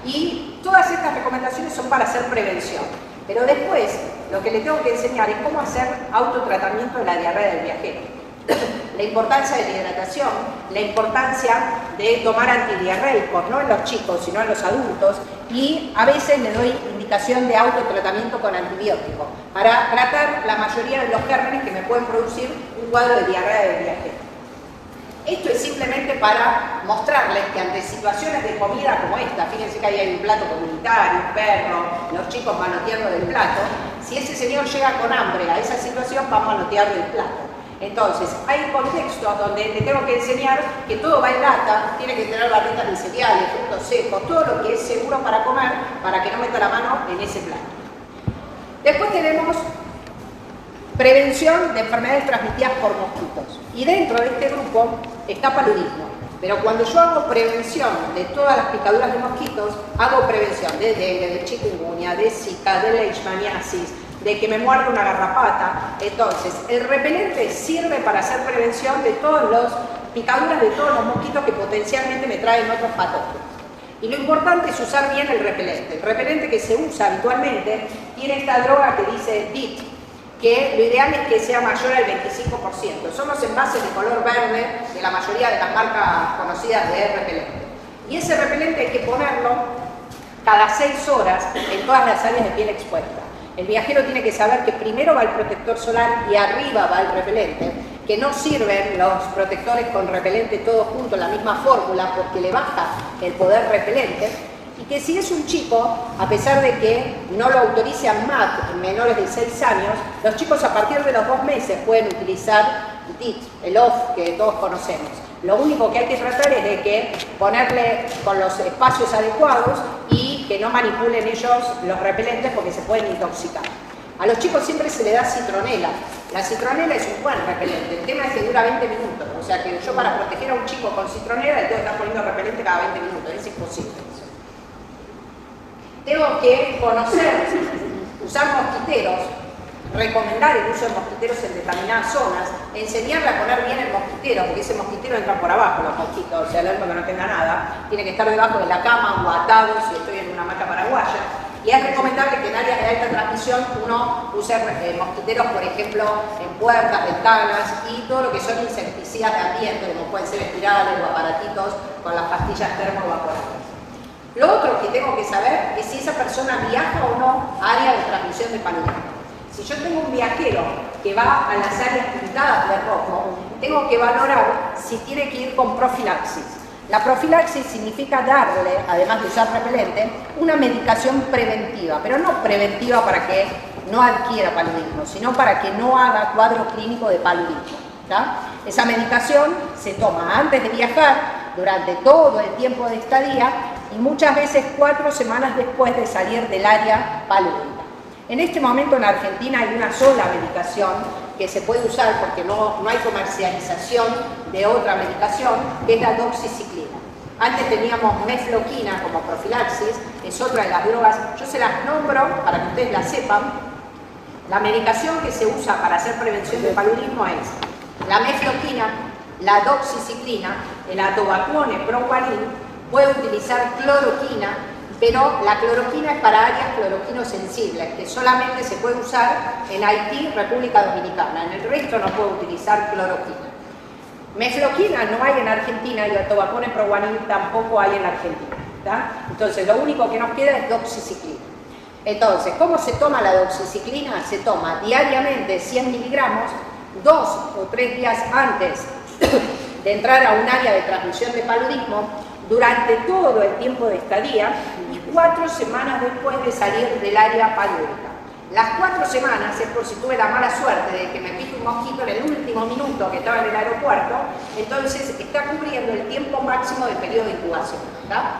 y todas estas recomendaciones son para hacer prevención. Pero después, lo que les tengo que enseñar es cómo hacer autotratamiento de la diarrea del viajero. La importancia de la hidratación, la importancia de tomar antidiarreicos, no en los chicos, sino en los adultos, y a veces le doy indicación de autotratamiento con antibióticos para tratar la mayoría de los gérmenes que me pueden producir un cuadro de diarrea del viajero. Esto es simplemente para mostrarles que ante situaciones de comida como esta, fíjense que ahí hay un plato comunitario, un perro, los chicos manoteando del plato, si ese señor llega con hambre a esa situación, va a manotear del plato. Entonces, hay contextos donde le tengo que enseñar que todo va en lata, tiene que tener barritas de cereales, frutos secos, todo lo que es seguro para comer, para que no meta la mano en ese plato. Después tenemos prevención de enfermedades transmitidas por mosquitos. Y dentro de este grupo está paludismo. Pero cuando yo hago prevención de todas las picaduras de mosquitos, hago prevención de dengue, de chikungunya, de zika, de leishmaniasis, de que me muerda una garrapata. Entonces, el repelente sirve para hacer prevención de todos los picaduras de todos los mosquitos que potencialmente me traen otros patógenos. Y lo importante es usar bien el repelente. El repelente que se usa habitualmente tiene esta droga que dice DIT, que lo ideal es que sea mayor al 25%. Son los envases de color verde de la mayoría de las marcas conocidas de repelente. Y ese repelente hay que ponerlo cada 6 horas en todas las áreas de piel expuesta. El viajero tiene que saber que primero va el protector solar y arriba va el repelente, que no sirven los protectores con repelente todos juntos en la misma fórmula porque le baja el poder repelente, y que si es un chico, a pesar de que no lo autorice ANMAT en menores de 6 años, los chicos a partir de los 2 meses pueden utilizar DIT, el OFF que todos conocemos. Lo único que hay que tratar es de que ponerle con los espacios adecuados y que no manipulen ellos los repelentes porque se pueden intoxicar. A los chicos siempre se le da citronela. La citronela es un buen repelente. El tema es que dura 20 minutos. O sea que yo para proteger a un chico con citronela le tengo que estar poniendo repelente cada 20 minutos. Es imposible eso. Tengo que conocer, usar mosquiteros, recomendar el uso de mosquiteros en determinadas zonas, enseñarle a poner bien el mosquitero, porque ese mosquitero entra por abajo, los mosquitos, o sea, el alma que no tenga nada, tiene que estar debajo de la cama o atado si estoy en una hamaca paraguaya. Y es recomendable que en áreas de alta transmisión uno use mosquiteros, por ejemplo, en puertas, ventanas y todo lo que son insecticidas de ambiente, como pueden ser espirales o aparatitos con las pastillas termoevaporadas. Lo otro que tengo que saber es si esa persona viaja o no a área de transmisión de paludismo. Si yo tengo un viajero que va a las áreas pintadas de rojo, tengo que valorar si tiene que ir con profilaxis. La profilaxis significa darle, además de usar repelente, una medicación preventiva, pero no preventiva para que no adquiera paludismo, sino para que no haga cuadro clínico de paludismo. ¿Tá? Esa medicación se toma antes de viajar, durante todo el tiempo de estadía y muchas veces 4 semanas después de salir del área palúdica. En este momento en Argentina hay una sola medicación que se puede usar porque no hay comercialización de otra medicación, que es la doxiciclina. Antes teníamos mefloquina como profilaxis, es otra de las drogas, yo se las nombro para que ustedes la sepan. La medicación que se usa para hacer prevención de paludismo es la mefloquina, la doxiciclina, el atovaquone, proguanil, puede utilizar cloroquina, pero la cloroquina es para áreas cloroquinosensibles, que solamente se puede usar en Haití, República Dominicana. En el resto no puedo utilizar cloroquina. Mefloquina no hay en Argentina y atovaquone proguanil tampoco hay en Argentina. ¿Tá? Entonces, lo único que nos queda es doxiciclina. Entonces, ¿cómo se toma la doxiciclina? Se toma diariamente 100 miligramos, 2 o 3 días antes de entrar a un área de transmisión de paludismo, durante todo el tiempo de estadía y 4 semanas después de salir del área palúdica. Las 4 semanas es por si tuve la mala suerte de que me pique un mosquito en el último minuto que estaba en el aeropuerto, entonces está cubriendo el tiempo máximo del periodo de incubación. ¿Tá?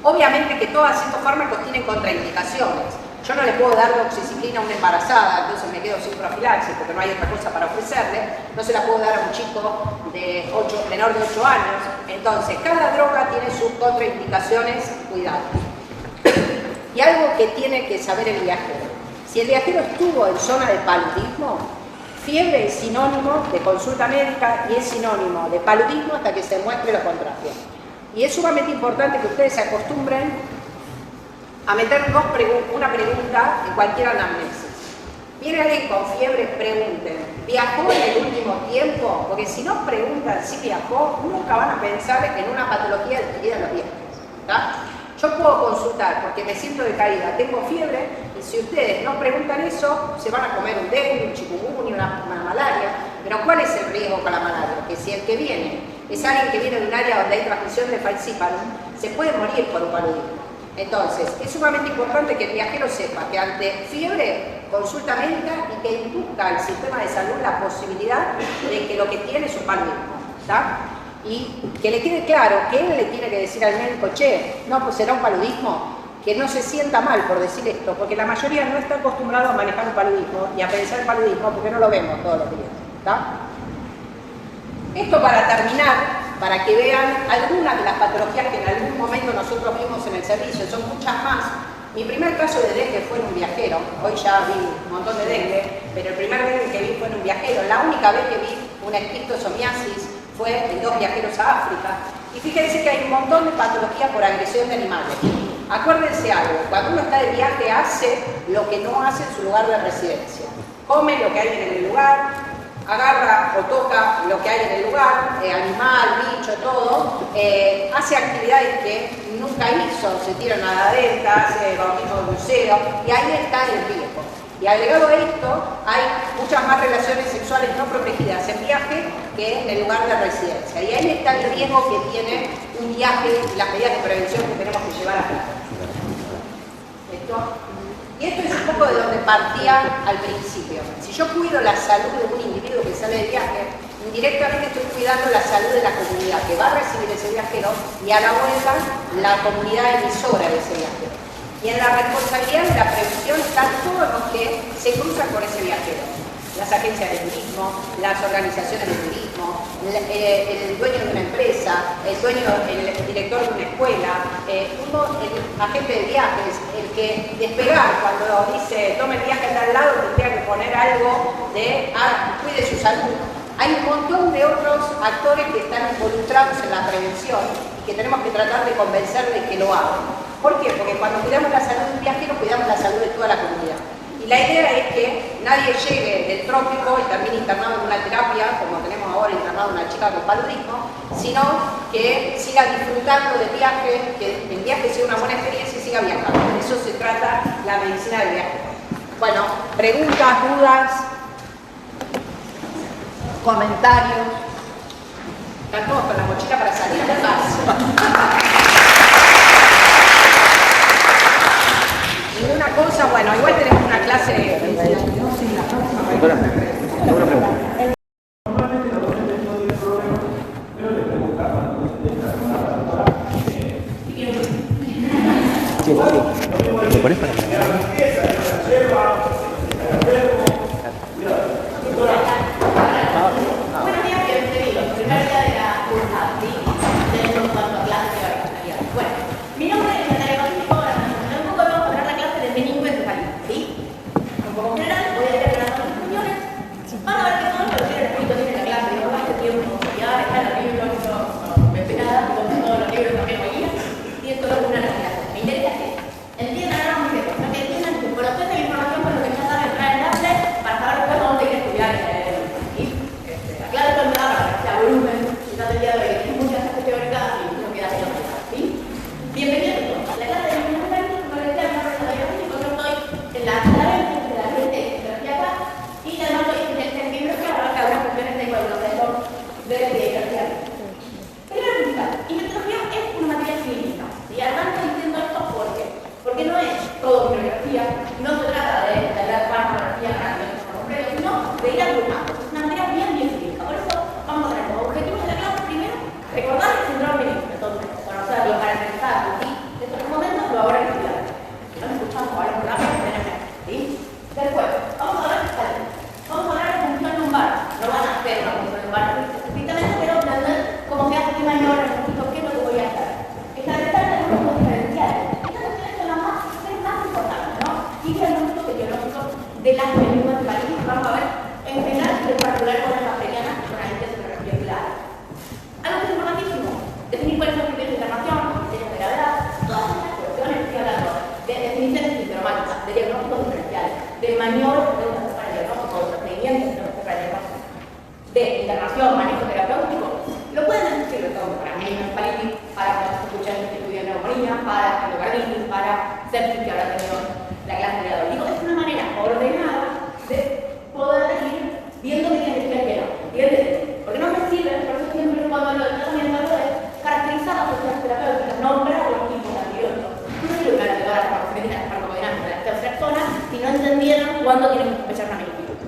Obviamente que todos estos fármacos tienen contraindicaciones. Yo no le puedo dar doxiciclina a una embarazada, entonces me quedo sin profilaxis porque no hay otra cosa para ofrecerle. No se la puedo dar a un chico de menor de 8 años. Entonces, cada droga tiene sus contraindicaciones, cuidado. Y algo que tiene que saber el viajero. Si el viajero estuvo en zona de paludismo, fiebre es sinónimo de consulta médica y es sinónimo de paludismo hasta que se muestre lo contrario. Y es sumamente importante que ustedes se acostumbren a meter una pregunta en cualquier anamnesis. Viene alguien con fiebre, pregunten, ¿viajó en el último tiempo? Porque si no preguntan si viajó, nunca van a pensar en una patología adquirida en los viajes. ¿Tá? Yo puedo consultar porque me siento decaída, tengo fiebre, y si ustedes no preguntan eso, se van a comer un dengue, un chikungunya, una malaria. Pero ¿cuál es el riesgo con la malaria? Que si el que viene es alguien que viene de un área donde hay transmisión de falciparum, se puede morir por un paludismo. Entonces, es sumamente importante que el viajero sepa que ante fiebre, consulta médica y que induzca al sistema de salud la posibilidad de que lo que tiene es un paludismo. ¿Tá? Y que le quede claro que él le tiene que decir al médico, che, no, pues será un paludismo, que no se sienta mal por decir esto, porque la mayoría no está acostumbrado a manejar un paludismo y a pensar en paludismo porque no lo vemos todos los días. ¿Tá? Esto para terminar, para que vean algunas de las patologías que en algún momento nosotros vimos en el servicio, son muchas más. Mi primer caso de dengue fue en un viajero, hoy ya vi un montón de dengue, pero el primer dengue que vi fue en un viajero. La única vez que vi una esquistosomiasis fue en 2 viajeros a África. Y fíjense que hay un montón de patologías por agresión de animales. Acuérdense algo, cuando uno está de viaje hace lo que no hace en su lugar de residencia. Come lo que hay en el lugar, agarra o toca lo que hay en el lugar, animal, bicho, todo, hace actividades que nunca hizo, se tira nadadera, hace bautismo de buceo, y ahí está el riesgo. Y agregado a esto, hay muchas más relaciones sexuales no protegidas en viaje que en el lugar de residencia. Y ahí está el riesgo que tiene un viaje y las medidas de prevención que tenemos que llevar a cabo. Y esto es un poco de donde partía al principio. Si yo cuido la salud de un individuo que sale de viaje, indirectamente estoy cuidando la salud de la comunidad que va a recibir ese viajero y a la vuelta la comunidad emisora de ese viajero. Y en la responsabilidad de la prevención están todos los que se cruzan con ese viajero. Las agencias de turismo, las organizaciones de turismo, el dueño de una empresa, el director de una escuela, el agente de viajes, el que despegar cuando dice tome el viaje a tal lado tendría que poner algo de cuide su salud. Hay un montón de otros actores que están involucrados en la prevención y que tenemos que tratar de convencer de que lo hagan. ¿Por qué? Porque cuando cuidamos la salud de un viajero, cuidamos la salud de toda la comunidad. Y la idea es que nadie llegue del trópico y termine internado en una terapia, como tenemos ahora internado una chica con paludismo, sino que siga disfrutando del viaje, que el viaje sea una buena experiencia y siga viajando. De eso se trata la medicina del viaje. Bueno, preguntas, dudas, comentarios. Están todos con la mochila para salir de paz. Y una cosa, bueno, igual tenemos una clase de... Doctora, tengo una pregunta. ¿Me pones para acá? Buenos días, bienvenidos. Primer día de la cursa, ¿sí? Tenemos un cuanto a clases de barbaridad. Bueno, mi nombre es Natalia Pacífico, ahora un poco vamos a hablar la clase de meningoencefalitis, ¿sí? Un poco general, voy a ir aclarando las cuestiones. Van a ver que todo lo que tiene escrito tiene la clase, yo este tiempo, ya está en el libro, no me ve nada, con todos los libros también hoy día, y esto es una de las clases. Me interesa que entiendan ahora muy bien, que entiendan que por obtener la información con lo que ya saben traer el arte para saber después dónde ir a estudiar. Claro, esto me da para que sea volumen, quizás el día de hoy hay muchas clases teóricas y no queda de la manera, ¿sí? Bienvenidos a la clase de meningoencefalitis, como les decía, mi nombre es Natalia Pacífico, yo estoy en la clase de la gente de acá y además estoy en el centro que abarca algunas cuestiones de proceso de biología. Primero principal, infectología es una materia clínica, y además estoy diciendo esto porque no es todo bibliografía, no se trata de la farmacología sino de ir agrupando. Es una materia bien clínica. Por eso vamos a tener como objetivos de la clase primero recordar el síndrome meningo, entonces conocerlo, caracterizarlo, ¿sí? En estos momentos lo habrá que estudiar. Si no me escuchamos ahora por la mañana, ¿sí? Después, vamos a hablar de salud. Vamos a hablar de función lumbar. No van a hacer una función lumbar estrictamente, pero entender cómo se hace, qué maniobra necesito, qué es lo que voy a hacer. Establecer los grupos diferenciales. Estas cuestiones son las más importantes, ¿no? Y diagnósticos etiológicos de las meningoencefalitis. Vamos a ver en general y en particular con las bacterianas con agentes respiratorios. Algo que es importantísimo, definir cuáles son los criterios de internación, criterios de gravedad, todas estas cuestiones que estoy hablando de definiciones sintomáticas, de diagnósticos diferenciales, de maniobras para el diagnóstico, de procedimientos para el diagnóstico, de internación, manejo terapéutico, lo pueden decir de todo para meningoencefalitis, para que se escuchen que estudian neumonía, para endocarditis, para sepsis que habrá tenido la clase de hoy. Digo, es una manera ordenada de poder ir viendo qué tiene que no, ¿entiendes? Porque no me sirve, por eso siempre cuando hablo del tratamiento hablo de caracterizar las cuestiones terapéuticas, nombrar los tipos de antibióticos. No sirve para todas las farmacodinámicas de las terceras zonas si no entendieron cuándo tienen que sospechar una meningitis.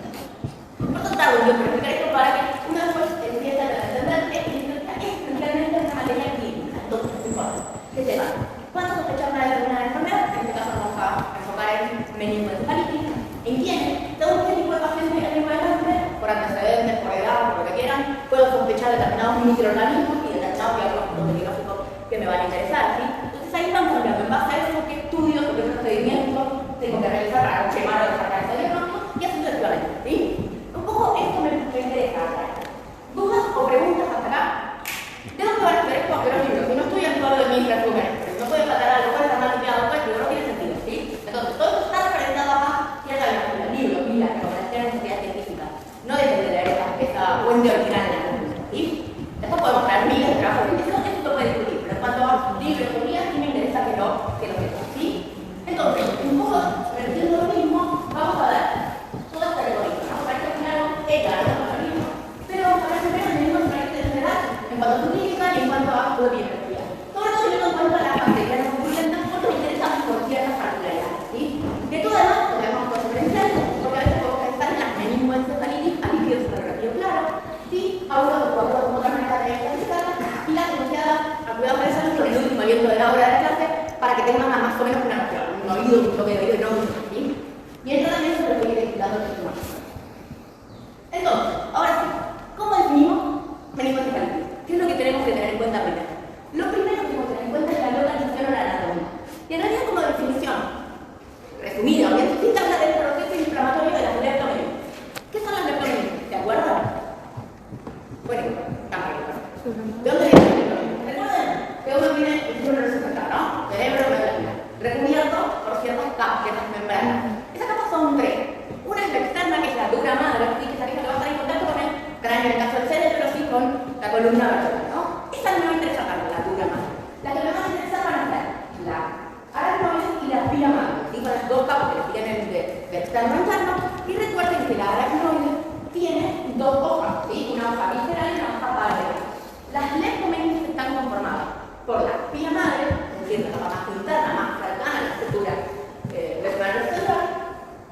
Por eso tardo yo por explicar esto para que uno después empiece a entender que es realmente una materia clínica. Entonces, no importa. ¿Qué se va? ¿Cuándo sospechar una determinada enfermedad? En este caso vamos a enfocar en meningoencefalitis. ¿En quién? Todo este tipo de pacientes que tengo delante, por antecedentes, por edad, por lo que quieran, puedo sospechar determinados microorganismos y determinados diagnósticos etiológicos que me van a interesar, ¿sí? Entonces ahí vamos hablando, en base a eso, qué estudios, qué procedimientos tengo que realizar para confirmar o descartar ese diagnóstico y así sucesivamente, ¿sí? Un poco esto me interesa acá. ¿Dudas o preguntas hasta acá? más o menos una noción, un oído, un toque de oído, no mucho, ¿sí? Y esto también se lo voy a ir explicando en este momento. Entonces, ahora sí, ¿cómo definimos meningoencefalitis? ¿Qué es lo que tenemos que tener en cuenta primero? Lo primero que tenemos que tener en cuenta es la localización o la anatomía. Y en realidad, como definición resumida, obviamente, sí habla del proceso inflamatorio de las leptomeninges. ¿Qué son las leptomeninges? ¿Se acuerdan? Bueno, ¿de dónde viene la leptomeninge? Recuerden que uno viene el cerebro resucitado, ¿no? Cerebro medula, recubierto por ciertas capas, ciertas membranas. Esas capas son tres. Una es la externa, que es la dura madre, ¿sí? Que es aquella que va a estar en contacto con el cráneo, en el caso del cerebro, sí, con la columna vertebral, ¿no? Esa no me interesa tanto, la dura madre. Las que me van a interesar van a ser la aracnoides y la espina madre, ¿sí? Con las dos capas que tienen de externo a interno. Y recuerden que la aracnoide tiene dos hojas, ¿sí? Una hoja visceral y una hoja paralela. Las leptomeninges están conformadas por la espina madre, es decir, la capa más interna, más cercana a la estructura vertebral,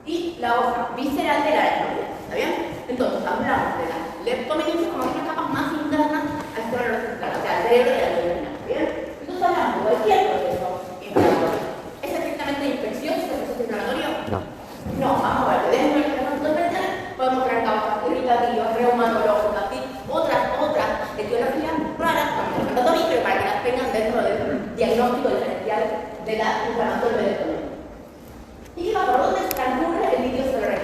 y la hoja visceral de la aracnoide. ¿Está bien? Entonces, hablamos de las leptomeninges como unas capas más internas al cerebro central, o sea, al cerebro de la columna. ¿Está bien? Entonces, hablamos de cualquier proceso inflamatorio. ¿Es estrictamente infeccioso el proceso inflamatorio? No. No, vamos a ver, dentro del inflamación superficial podemos tener causas irritativas, reumatológicas, ¿sí? otras etiologías raras, como el anatomía, pero para que las tengan dentro del diagnóstico diferencial de la inflamación del leptomeninge. ¿Y por dónde transcurre el líquido cerebral?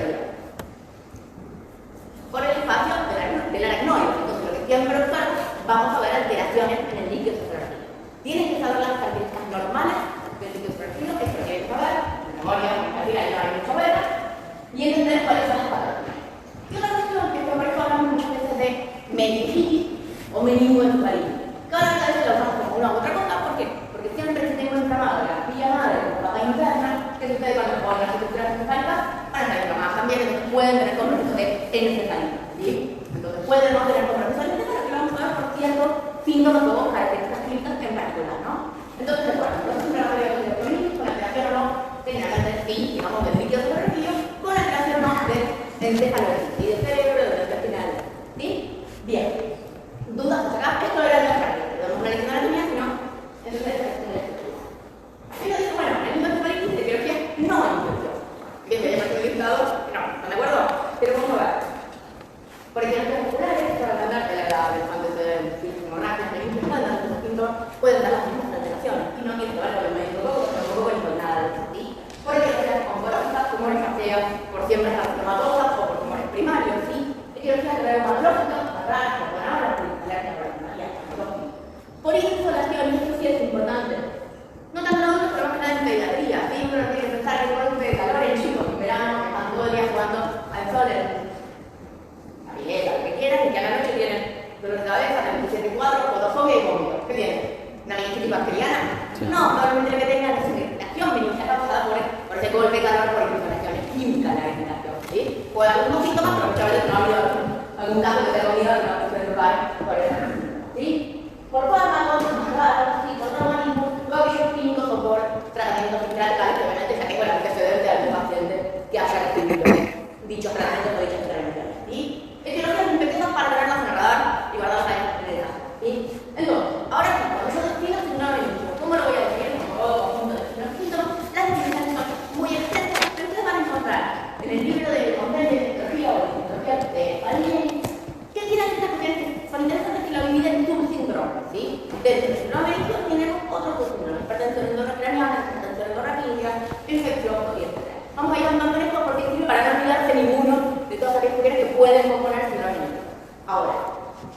Por el espacio del aracnoide. Entonces, lo que siempre observo, vamos a ver alteraciones en el líquido cerebral. Tienen que saber las características normales del líquido cerebral, esto lo tienen que saber, la memoria, la vida, no hay mucho ver, y entender cuáles son las patologías. Y otra cuestión que por eso hablamos muchas veces de meningitis o meningoencefalitis. Cada vez lo usamos como una u otra cosa, ¿por qué? Porque siempre si tengo inflamado la vía madre o la pata interna, que sucede cuando ponen las estructuras encefálicas, van a estar inflamadas también, entonces pueden tener compromiso de encefalitis, ¿sí? Entonces pueden no tener compromiso de encefalitis, pero vamos a ver por ciertos síntomas o características clínicas en particular, ¿no? Entonces, recuerden, los inflamatorios de leptomeninges con alteración o no, generalmente sí, digamos, del líquido cerebral, con alteración no del encefalograma y del cerebro de la espinal, ¿sí? Bien. ¿Dudas hasta acá? Esto era de la práctica, podemos realizar la anatomía, si no, entonces y uno dice, bueno, el meningoencefalitis de etiología no es infecciosa. Bien, me llaman el listado, no, ¿están de acuerdo? Pero vamos a ver. Por ejemplo, populares, para hablar de la antecedentes fisiográficos, meningoencefalitis, los distintos pueden dar las mismas alteraciones y no tiene que ver con el meningococos, tampoco con nada de eso, ¿sí? Por ejemplo, oncológicas, tumores ya por siempre carcinomatosas o por tumores primarios, ¿sí? Etiologías reumatológicas, raras, hormonales, alergias parasitarias, por insolación, y esto sí es importante. No tan adultos, pero más que nada en pediatría, ¿sí? Uno tiene que pensar en golpe de calor en chicos en verano, que están todo el día jugando al sol, la pileta, lo que quieran, y que a la noche tienen dolor de cabeza, 37,4, fotofobia y vómito. ¿Qué tienen? ¿Una meningitis bacteriana? Sí. No, probablemente lo que tengan es una irritación meningitis causada por ese golpe de calor por inflamación química la irritación, ¿sí? O algunos síntomas, pero muchas veces no ha habido algún caso que se ha comido en una cuestión de lugar, por ejemplo, ¿sí? Por fármacos, ¿sí? Por traumatismo, aquellos clínicos o por tratamientos intratales, que obviamente ya tengo el antecedente de algún paciente que haya recibido dichos tratamientos o dichas intervenciones, ¿sí? Etiologías infecciosas para tenerlas en el radar y guardarlas en el caso, ¿sí? Entonces, ahora sí, cuando yo defino signo meningo, ¿cómo lo voy a definir? Como todo conjunto de signos síntomas, las definiciones son muy extensas, pero ustedes van a encontrar en el libro de compendio de etiología o de etiología de Palmieri, que tienen estas cuestiones que son interesantes que lo dividen en subsindromes, ¿sí? Dentro del síndrome meningo tenemos otros subsindromes, hipertensión endocraniana, hipertensión endorraquídea, infección, etc. Vamos a ir andando en esto porque sirve para no olvidarse ninguno de todas aquellas cuestiones que pueden componer el síndrome meningo. Ahora,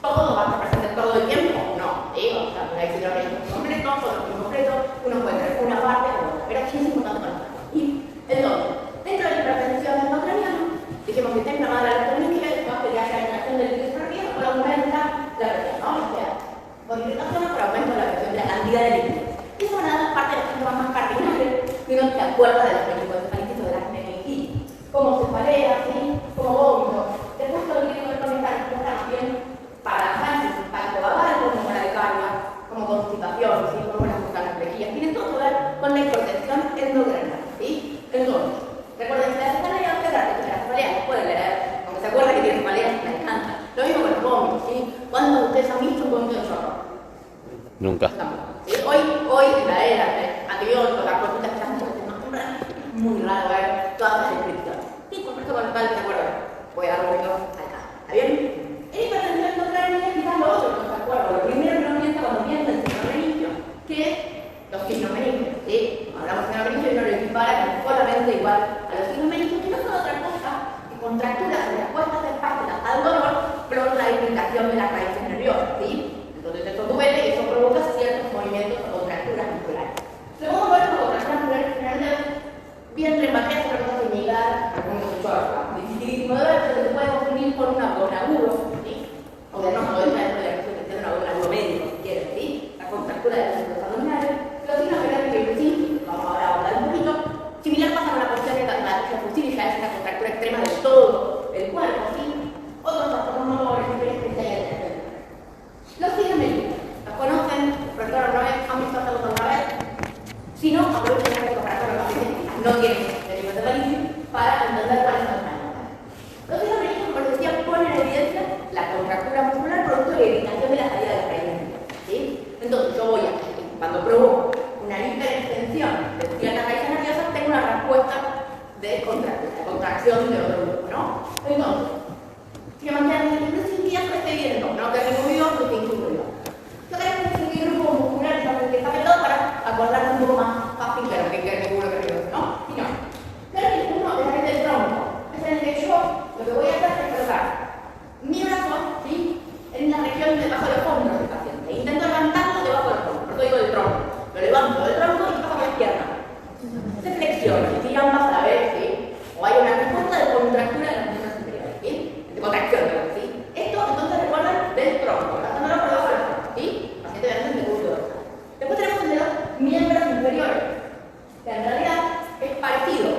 ¿todos van a estar presentes todo el tiempo? No, ¿sí? O sea, hay síndrome meningo completo, otros incompletos, uno puede tener una parte o otra, pero aquí es importante conocerlo. ¿Sí? Entonces, dentro de la hipertensión endocraniana, dijimos que está inflamada la leptomeninge, después que haya alteración del líquido cerebral, por aumenta la presión, ¿no? O sea, por irritación o por aumento de la presión de la cantidad de líquido. Y eso van a dar parte de los síntomas más cardinales que uno se acuerda de las meningoencefalitis o de las meningitis, como cefalea, ¿sí? Como vómito. Después lo que quiero comentar es que está bien para la sangre, impacto vagal, como bradicardia, como constipación, ¿sí? Como las bucanoplejías. Tiene todo que ver con la hipertensión endocraniana, ¿sí? Entonces, recuerden que la cefalea es la cefalea, pueden leer, aunque se acuerdan que tiene cefalea, me encanta. Lo mismo con los vómitos, ¿sí? ¿Cuántos de ustedes han visto un vómito de chorro? Nunca. ¿Sí? Hoy en la era de antibióticos, las consultas van a ver todas las descripciones. Sí, con esto con el tal, ¿de acuerdo? Voy a dar un poquito acá. ¿Está bien? En hipertensión intracraniana quizás lo otro no se acuerda. Lo primero que uno piensa cuando piensa en signo meningio, que es los signos meningios. ¿Sí? Hablamos de signo meningio y uno lo equipara solamente igual a los signos meningios, que no son otra cosa que contracturas o respuestas espásticas al dolor por la irritación de las raíces nerviosas. ¿Sí? Entonces esto duele y eso provoca ciertos movimientos o contracturas musculares. Luego vamos a ver como contracturas musculares generales bien remateadas, otra cosa que llegar a algunos sexuales. Dificilísimo de ver, pero se puede confundir con un abdomen agudo, ¿sí? O de no poder dentro de la cuestión de un abdomen agudo médico, si quieren, ¿sí? La contractura de los músculos abdominales. Los signos generales que sí, vamos ahora a hablar un poquito. Similar pasa con la cuestión de la fusil y ya es una contractura extrema de todo el cuerpo, ¿sí? Otros trastornos especiales. Los signos médicos, ¿los conocen? ¿Profesor alguna vez? ¿Han visto algo alguna vez? Si no, aprovechen este comparación de pacientes no tienen derivación de Valincia para entender cuáles son los daños. Los signos médicos, como les decía, ponen en evidencia la contractura muscular producto de la irritación de la salida de las raíces. ¿Sí? Entonces, yo voy a, cuando provoco una hiperextensión de las raíces nerviosas, tengo una respuesta de contracción de otro grupo, ¿no? Entonces, si me mantienen en distinguidas, pues esté bien, no tengo ruido, no tengo ruido. Yo creo que es un grupo muscular que está metido para acordarme un poco más fácil de lo que seguro que es, ¿no? Y no. Pero que uno es el del tronco. Es en el que yo lo que voy a hacer es colocar mi brazo, ¿sí? En la región debajo de los hombros del paciente. Intento levantarlo debajo de los hombros, no digo del tronco. Lo levanto del tronco y bajo la pierna. Se flexiona, y si ambas a la vez, ¿sí? O hay una respuesta de contractura de las piernas superiores, ¿sí? De contracción, ¿sí? Esto entonces recuerden del tronco, levantándolo por debajo de los hombros, ¿sí? Paciente de curso. Después tenemos el de los miembros inferiores, que en realidad es parecido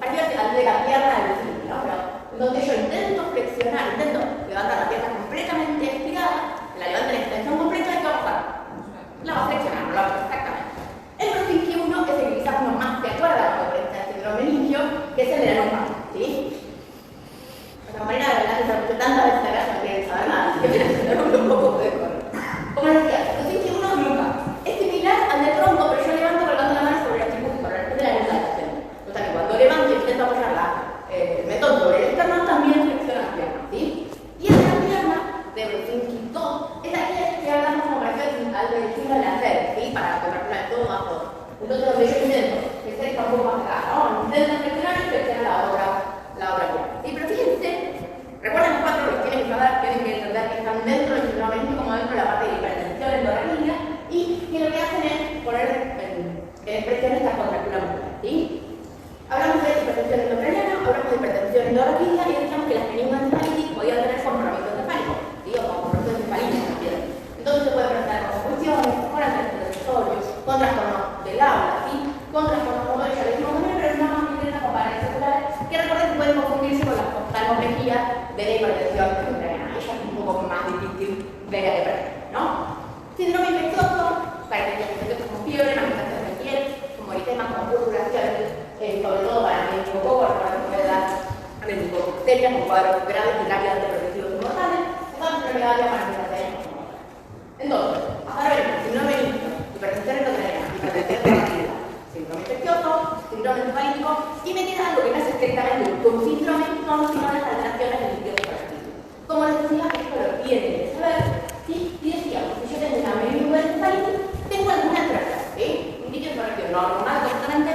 al de la pierna del vecino, ¿no? Pero donde yo intento flexionar, intento levantar la pierna completamente estirada, la levanto en extensión completa y ¿qué va a pasar? La va a flexionar, no la va a exactamente. El meningi 1 es el que quizás uno más se acuerda cuando está el síndrome meningio, que es el de la nuca, ¿sí? De otra manera, la verdad que se repite tantas veces acá, no quieren saber nada, así que me un poco de correr. Como les decía, el meningi 1 es nuca. Es similar al del tronco, pero yo levanto colgando la mano sobre la tributo, por el de la nuca. O sea que cuando levanto y intento apoyarla, el método sobre el externo también flexiona las piernas, ¿sí? Y en la pierna de meningi 2 es aquella que hablamos como parecido al del signo de la sed, ¿sí? Para la contractura de todo más todo. Entonces lo que yo intento, que se está un poco más acá, ¿no? Intento flexionar y flexionar la otra pierna. ¿Sí? Pero fíjense, recuerden los cuatro, los tienen que saber, tienen que entender que están dentro del síndrome meningio como dentro de la parte de hipertensión endorreica y que lo que hacen es poner en expresión esta contractura muscular, ¿sí? Hablamos de hipertensión endocraniana, hablamos de hipertensión endorreica y decíamos que las meningoencefalitis podían tener compromiso encefálico, ¿sí? O compromiso encefalina también. Entonces se puede presentar con convulsiones, con antiinflamatorios, con trastornos del habla, ¿sí? Con trastornos motores, ya lo decimos también, pero es una más intensa con parálisis celular, que recuerden que pueden confundirse con la oftalmología de la hipertensión endocraniana. Ella es un poco más difícil de aprender, ¿no? Síndrome infeccioso, características como fiebre, manifestaciones de piel, como eritema, como purpuraciones, sobre todo para meningococo, para que puede dar meningococterias con cuadros graves y rápidamente progresivos y mortales, son enfermedades para manifestaciones. Entonces, ahora veremos, síndrome meningio, hipertensión endocraniana, hipertensión endocraniana, síndrome infeccioso, síndrome encefalítico, y me queda algo que no es estrictamente un síndrome, sino las alteraciones del líquido suprarrenal. Como les decía, esto lo tienen que saber, ¿sí? Y decíamos, si yo tengo una meningoencefalitis, tengo alguna enfermedad, ¿sí? Un líquido suprarrenal normal, completamente,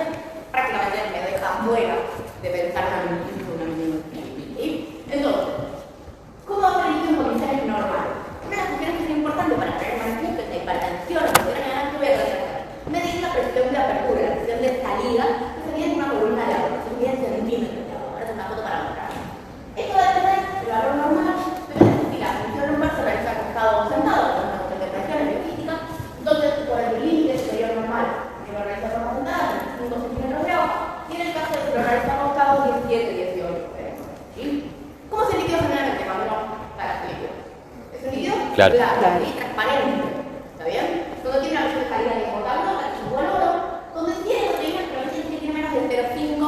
prácticamente me deja fuera de pensar una meningoencefalitis, ¿sí? Entonces, ¿cómo va a ser el líquido comercial normal? Una de las cuestiones que es importante para tener manifiesto esta hipertensión endocraniana que voy a hacer medir la presión de apertura, la presión de salida, que se mide en una columna de agua, se mide en centímetros de agua. Ahora es una foto para mostrar. Esto va a depender del valor normal, pero si la función lumbar se realiza acostado o sentado, con una cuestión de presión biofísica, entonces por el límite superior normal, que lo realiza por sentada, 35 centímetros de agua, y en el caso de que lo realiza acostado, 17, 18, ¿sí? ¿Cómo es el líquido generalmente cuando no para este líquido? ¿Es un líquido? Claro. Y transparente. ¿Está bien? Cuando tiene una presión de salida de potable, igual oro, donde tiene proteínas que a veces tiene menos de 0,5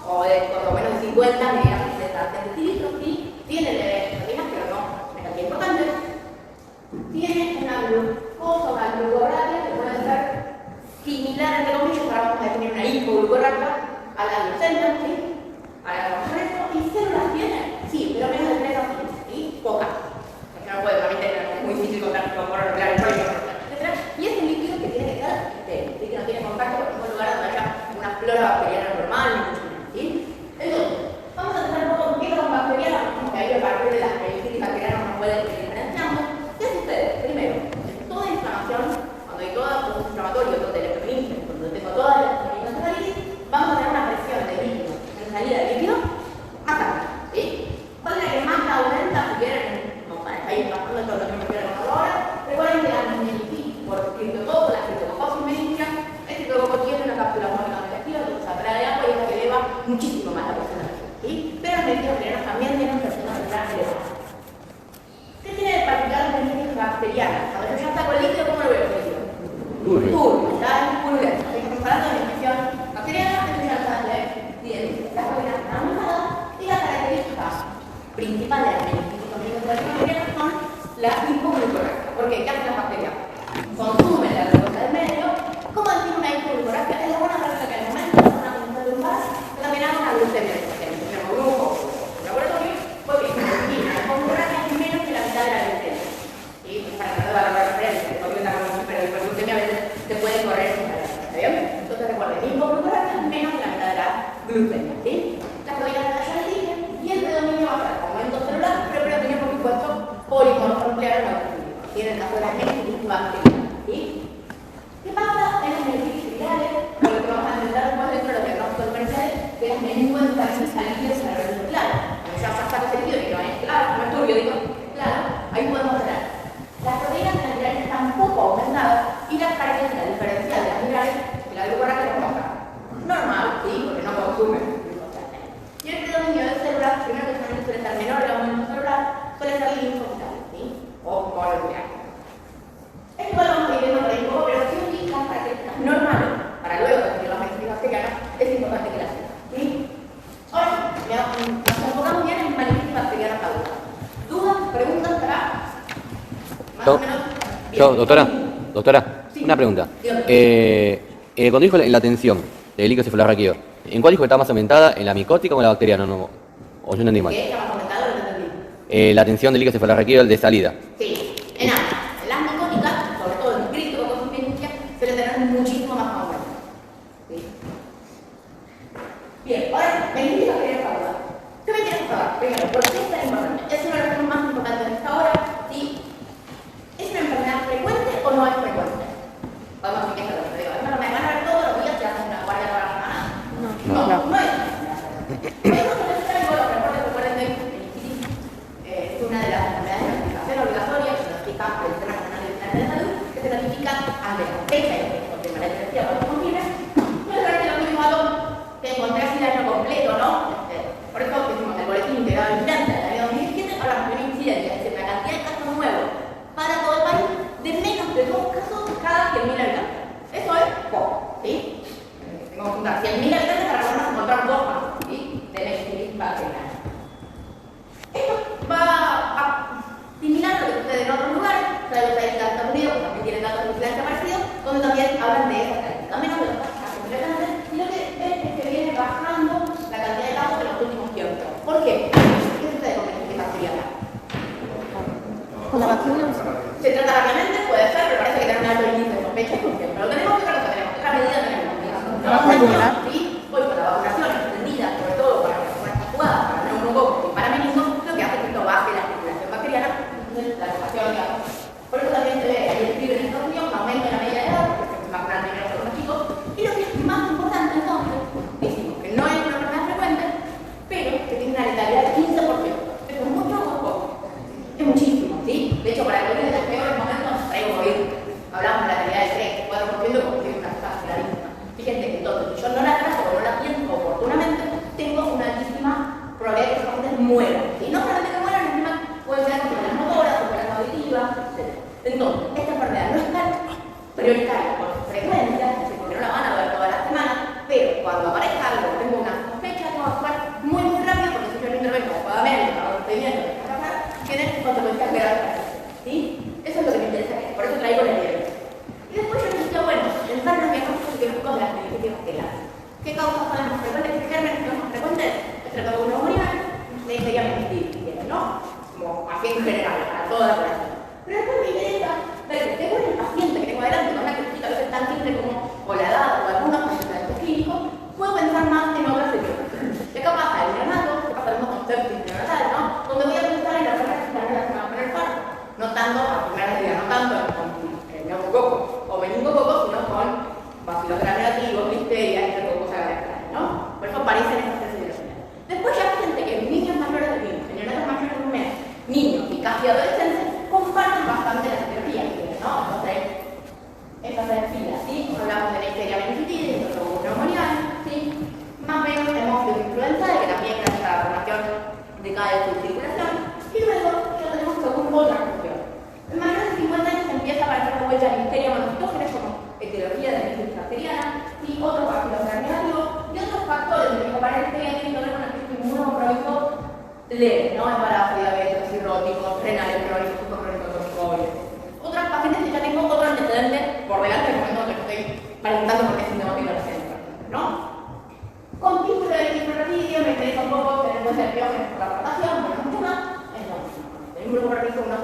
o de por lo menos de 50 miligramos de centilitros, ¿sí? Tiene proteínas, pero no es tan importante. Tiene una glucosa, una glucorraquia que puede ser similar, entre comillas, ahora vamos a definir una hipoglucorraquia a la glucemia, ¿sí? A la resto, y células tiene, sí, pero menos de 3 o 15, ¿sí? Pocas. Porque no puede, también es muy difícil contar con regular el rollo, etc. Y es un líquido que tiene que estar estéril, ¿sí? Que no tiene contacto con ningún lugar donde haya una flora bacteriana normal, ni mucho menos, ¿sí? Entonces, vamos a tratar un poco qué son bacterianas, como que ahí a partir de las meningitis bacterianas nos pueden ir diferenciando. ¿Qué sucede? Primero, en toda inflamación, cuando hay todo proceso inflamatorio, donde el electrominismo, cuando tengo toda la electrominismo, vamos a tener una presión de líquido, en salida de líquido, acá, ¿sí? ¿Cuál es la que más la aumenta? Si quieren, no sé, ahí pasando todo lo que me quiero contar ahora. Recuerden que la meningitis, por criptococo, la criptococosis meningia, el criptococo tiene una cápsula mónica efectiva, que se atrae de agua y es la que eleva muchísimo más la presión de líquido, ¿sí? Pero los meningitis bacterianos también tienen presión arterial elevada. ¿Qué tiene de particular la meningitis bacteriana? Cuando yo ya saco el líquido, ¿cómo lo veo el líquido? Turbio, está en purulento. Estamos hablando de infección bacteriana, que ya sabes, bien, la bacteria avanzada y la característica principal de la meningitis bacteriana son la hipoglucoracia. ¿Por qué? ¿Qué hacen las bacterias? Consumen la glucosa del medio. ¿Cómo decir una hipoglucoracia? Es la buena práctica que en el momento de una condición lumbar se también hace una glucemia. En el grupo laboratorio, pues bien, la hipoglucoracia es menos que la mitad de la glucemia. ¿Sí? Para que no te va a dar referencia, pero la glucemia a veces te puede correr sin parar. ¿Está bien? Entonces recuerden, hipoglucoracia es menos que la mitad de la glucemia. ¿Sí? Las proteínas de la línea y el predominio va a ser aumento celular, pero predominio por supuesto polímeros nucleares no tienen las células meningitis bacterianas. ¿Sí? ¿Qué pasa en las meningitis virales? Lo que vamos a entender después dentro de los diagnósticos diferenciales, que es meningoenteritis a líquidos en la red nuclear. Cuando ya saca ese líquido y no es claro, no es turbio, digo, claro, ahí podemos tener las proteínas virales están poco aumentadas y las características diferenciales de las virales de la glucoracia es baja. Normal, sí, porque no consumen glucosa. Y el predominio de células, primero que también suele ser menor el aumento celular, suele ser linfocital, ¿sí? O molecular. Esto lo vamos a ir viendo por ahí un poco, pero si un día las características normales, para luego definir las meningitis bacterianas, es importante que las sepan, ¿sí? Ahora, nos enfocamos bien en meningitis bacteriana aguda. ¿Dudas, preguntas para más o menos? Doctora, sí. Una pregunta. Cuando dijo la tensión del líquido cefalorraquídeo, ¿en cuál dijo que está más aumentada? ¿En la micótica o en la bacteriana? No, o yo no entendí mal. ¿Qué está más aumentada o no entendí? La tensión del líquido cefalorraquídeo de salida. Sí, en ambas. En las micóticas, sobre todo en criptococosis meningia, suelen tener muchísimo más aumento. ¿Sí? Bien, ahora meningitis bacteriana aguda. ¿Qué me quieres saber? Primero, ¿por qué es tan importante? Es uno de los temas más importantes en esta hora. ¿Sí? ¿Es una enfermedad frecuente o no es frecuente? Vamos a ver qué es lo que digo. ¿Me van a ver todos los días si hacen una guardia toda la semana? No es una enfermedad frecuente. Podemos conocer algo de los reportes que recuerden de meningitis. Es una de las enfermedades de notificación obligatoria que se notifica al Sistema Nacional de Vigilancia de Salud, que se notifica ante la fecha y de manera efectiva cuando se confirme. No es realmente lo mismo dato que encontré así el año completo, ¿no? Por eso decimos el boletín integrado de vigilancia del año 2017 hablamos de una incidencia, es decir, la cantidad de casos nuevos para todo el país de menos de 2 casos cada 100.000 habitantes. Eso es poco, ¿sí? Tengo que juntar 100.000 habitantes para poder encontrar 2 casos, ¿sí? De meningitis bacteriana. Esto va a similar a lo que sucede en otros lugares, o sea, los países de Estados Unidos, que también tienen datos de vigilancia parecidos, donde también hablan de esa estadística. Menos de los casos completamente, y lo que ven es que viene bajando la cantidad de casos en los últimos tiempos. ¿Por qué? ¿Qué sucede con meningitis bacteriana? ¿Con la vacuna? Se trata rápidamente, puede ser, pero parece que tiene un alto índice de sospecha y confirma. Pero tenemos que ver lo que tenemos. Esta medida tenemos. ¿La vacuna? Sí, hoy con la vacunación extendida, sobre todo para personas jugadas, para neumococos y para meningos, lo que hace es que esto baje la circulación bacteriana, la ocupación, digamos. Por eso también se ve ahí escribe en Estados Unidos un aumento en la media de edad, porque se vacunan primero a los chicos. Y lo que es más importante entonces, decimos que no es una enfermedad frecuente, pero que tiene una letalidad de 15%. Eso es mucho o poco. Es muchísimo, ¿sí? De hecho, para el COVID, en los peores momentos, traigo COVID. Hablamos de la letalidad del 3, 4%, porque tiene una cosa clarísima. Fíjense que entonces, si yo no la trato o no la pienso oportunamente, tengo una altísima probabilidad de que los pacientes mueran. Y no solamente que mueran, encima pueden ser enfermedades motoras, enfermedades auditivas, etc. Entonces, esta enfermedad no es tan prioritaria por frecuencia, es decir, porque no la van a ver todas las semanas, pero cuando aparezca algo, tengo una sospecha, tengo que actuar muy rápido, porque si yo no intervengo adecuadamente, para los procedimientos, tiene consecuencias graves. ¿Sí? Eso es lo que me interesa, por eso traigo la evidencia. Y después yo necesito, bueno, pensar en los diagnósticos epidemiológicos de las meningitis bacterianas. ¿Qué causas son las más frecuentes? streptococcus necesariamente distingue, ¿no? Como así en general, a toda la población. Pero después me interesa ver que tengo el paciente que tengo adelante con una cristita a veces tan simple como o la edad o algunos condicionamientos clínicos, puedo pensar más en otras etiologías. ¿Qué pasa el neonato? ¿Qué pasa el concepto neonatal, no? Donde voy a pensar en la forma que está relacionada con el parto. No tanto a primera día, no tanto con el neumococo o meningococo, sino con bacilos gram negativos, listeria, estreptococcus agaricales, ¿no? Por eso aparecen estas tres etiologías. Después ya hay gente que en niños mayores de 1 en neonatos mayores de 1 mes, niños y casi adolescentes, comparten bastante las etiologías, ¿no? Entonces, estas tres filas, ¿sí? Hablamos de Neisseria meningitidis, de Streptococcus pneumoniae, ¿sí? Más o menos hemófilos influenzae, que también gracias a la formación decae su circulación, y luego ya tenemos según otra cuestión. En mayores de 50 años empieza a aparecer de vuelta Listeria monocytógenes como etiología de meningitis bacteriana, ¿sí? Otros bacilos gram negativos y otros factores de que aparecen tienen que ver con el sistema inmunocompromiso leve, ¿no? Embarazo, diabetes, cirróticos, renales crónicos, crónicos, crónicos. Otras pacientes que ya tengo otro antecedente por delante del momento que estoy preguntando por qué es sintomático la gente, ¿no? Con píldora de equiparativia me interesa un poco tener en cuenta el biógeno por la rotación, bueno, mucho más, es lo mismo. El inmunocompromiso uno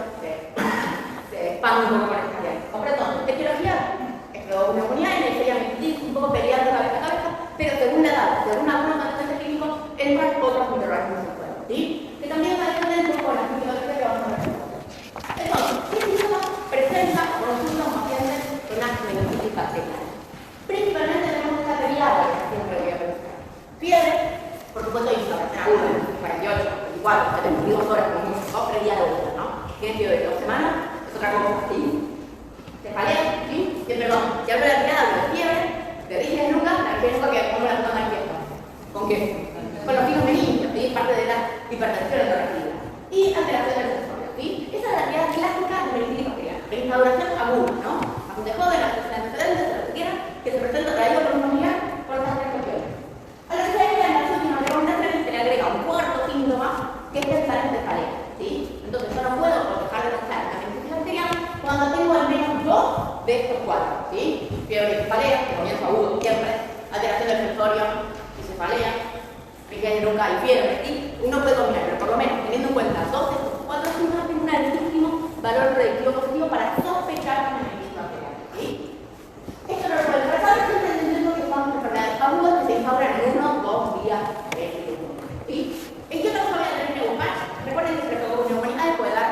se expande un poco con esta idea. Completo, etiología, Streptococcus Neisseria meningitidis, un poco peleando cabeza a cabeza, pero según la edad, según algunos antecedentes clínicos, entran otros microorganismos en juego, ¿sí? Que también va a depender un poco de las fisiologías que vamos a ver. Entonces, ¿qué síntomas presenta o resultan pacientes con una meningitis bacteriana? Principalmente tenemos esta periada que siempre voy a pensar. Fiebre, por supuesto, inflamación aguda, 48, 24, 72 horas como mucho, o prediabetes, ¿no? Tiene fiebre de 2 semanas, es otra cosa así. Cefalea, ¿sí? Que perdón, si hablo de la tirada de fiebre, de rígidas nucas, la que nunca que pongo la zona manifiesta. ¿Con qué? Con los finos meningios, ¿sí? Parte de la hipertensión endocrina. Y alteración del sensor, ¿sí? Esa es la tirada clásica de meningitis bacteriana. Instauración aguda, ¿no? Bastante joven, antecedentes, se requiera, que se presenta traído por una unidad por las tres cuestiones. A la cefalea, en la última pregunta, se le agrega un cuarto síntoma, que es pensar en cefalea, ¿sí? Entonces, yo no puedo dejar de pensar en la meningitis bacteriana cuando tengo al menos 2 de estos cuatro, ¿sí? Fiebre y cefalea, que comienzo agudo siempre, alteración del sensorio y cefalea, rigidez de nuca y fiebre, ¿sí? Uno puede combinar, pero por lo menos teniendo en cuenta 2 de estos 4 síntomas, tengo un altísimo valor predictivo positivo para sospechar una meningitis bacteriana, ¿sí? Esto no lo puede pasar, siempre entendiendo que son enfermedades agudas que se instauran en 1 o 2 días de ¿sí? ¿En qué otra cosa voy a tener que buscar? Recuerden que el Streptococcus pneumoniae puede dar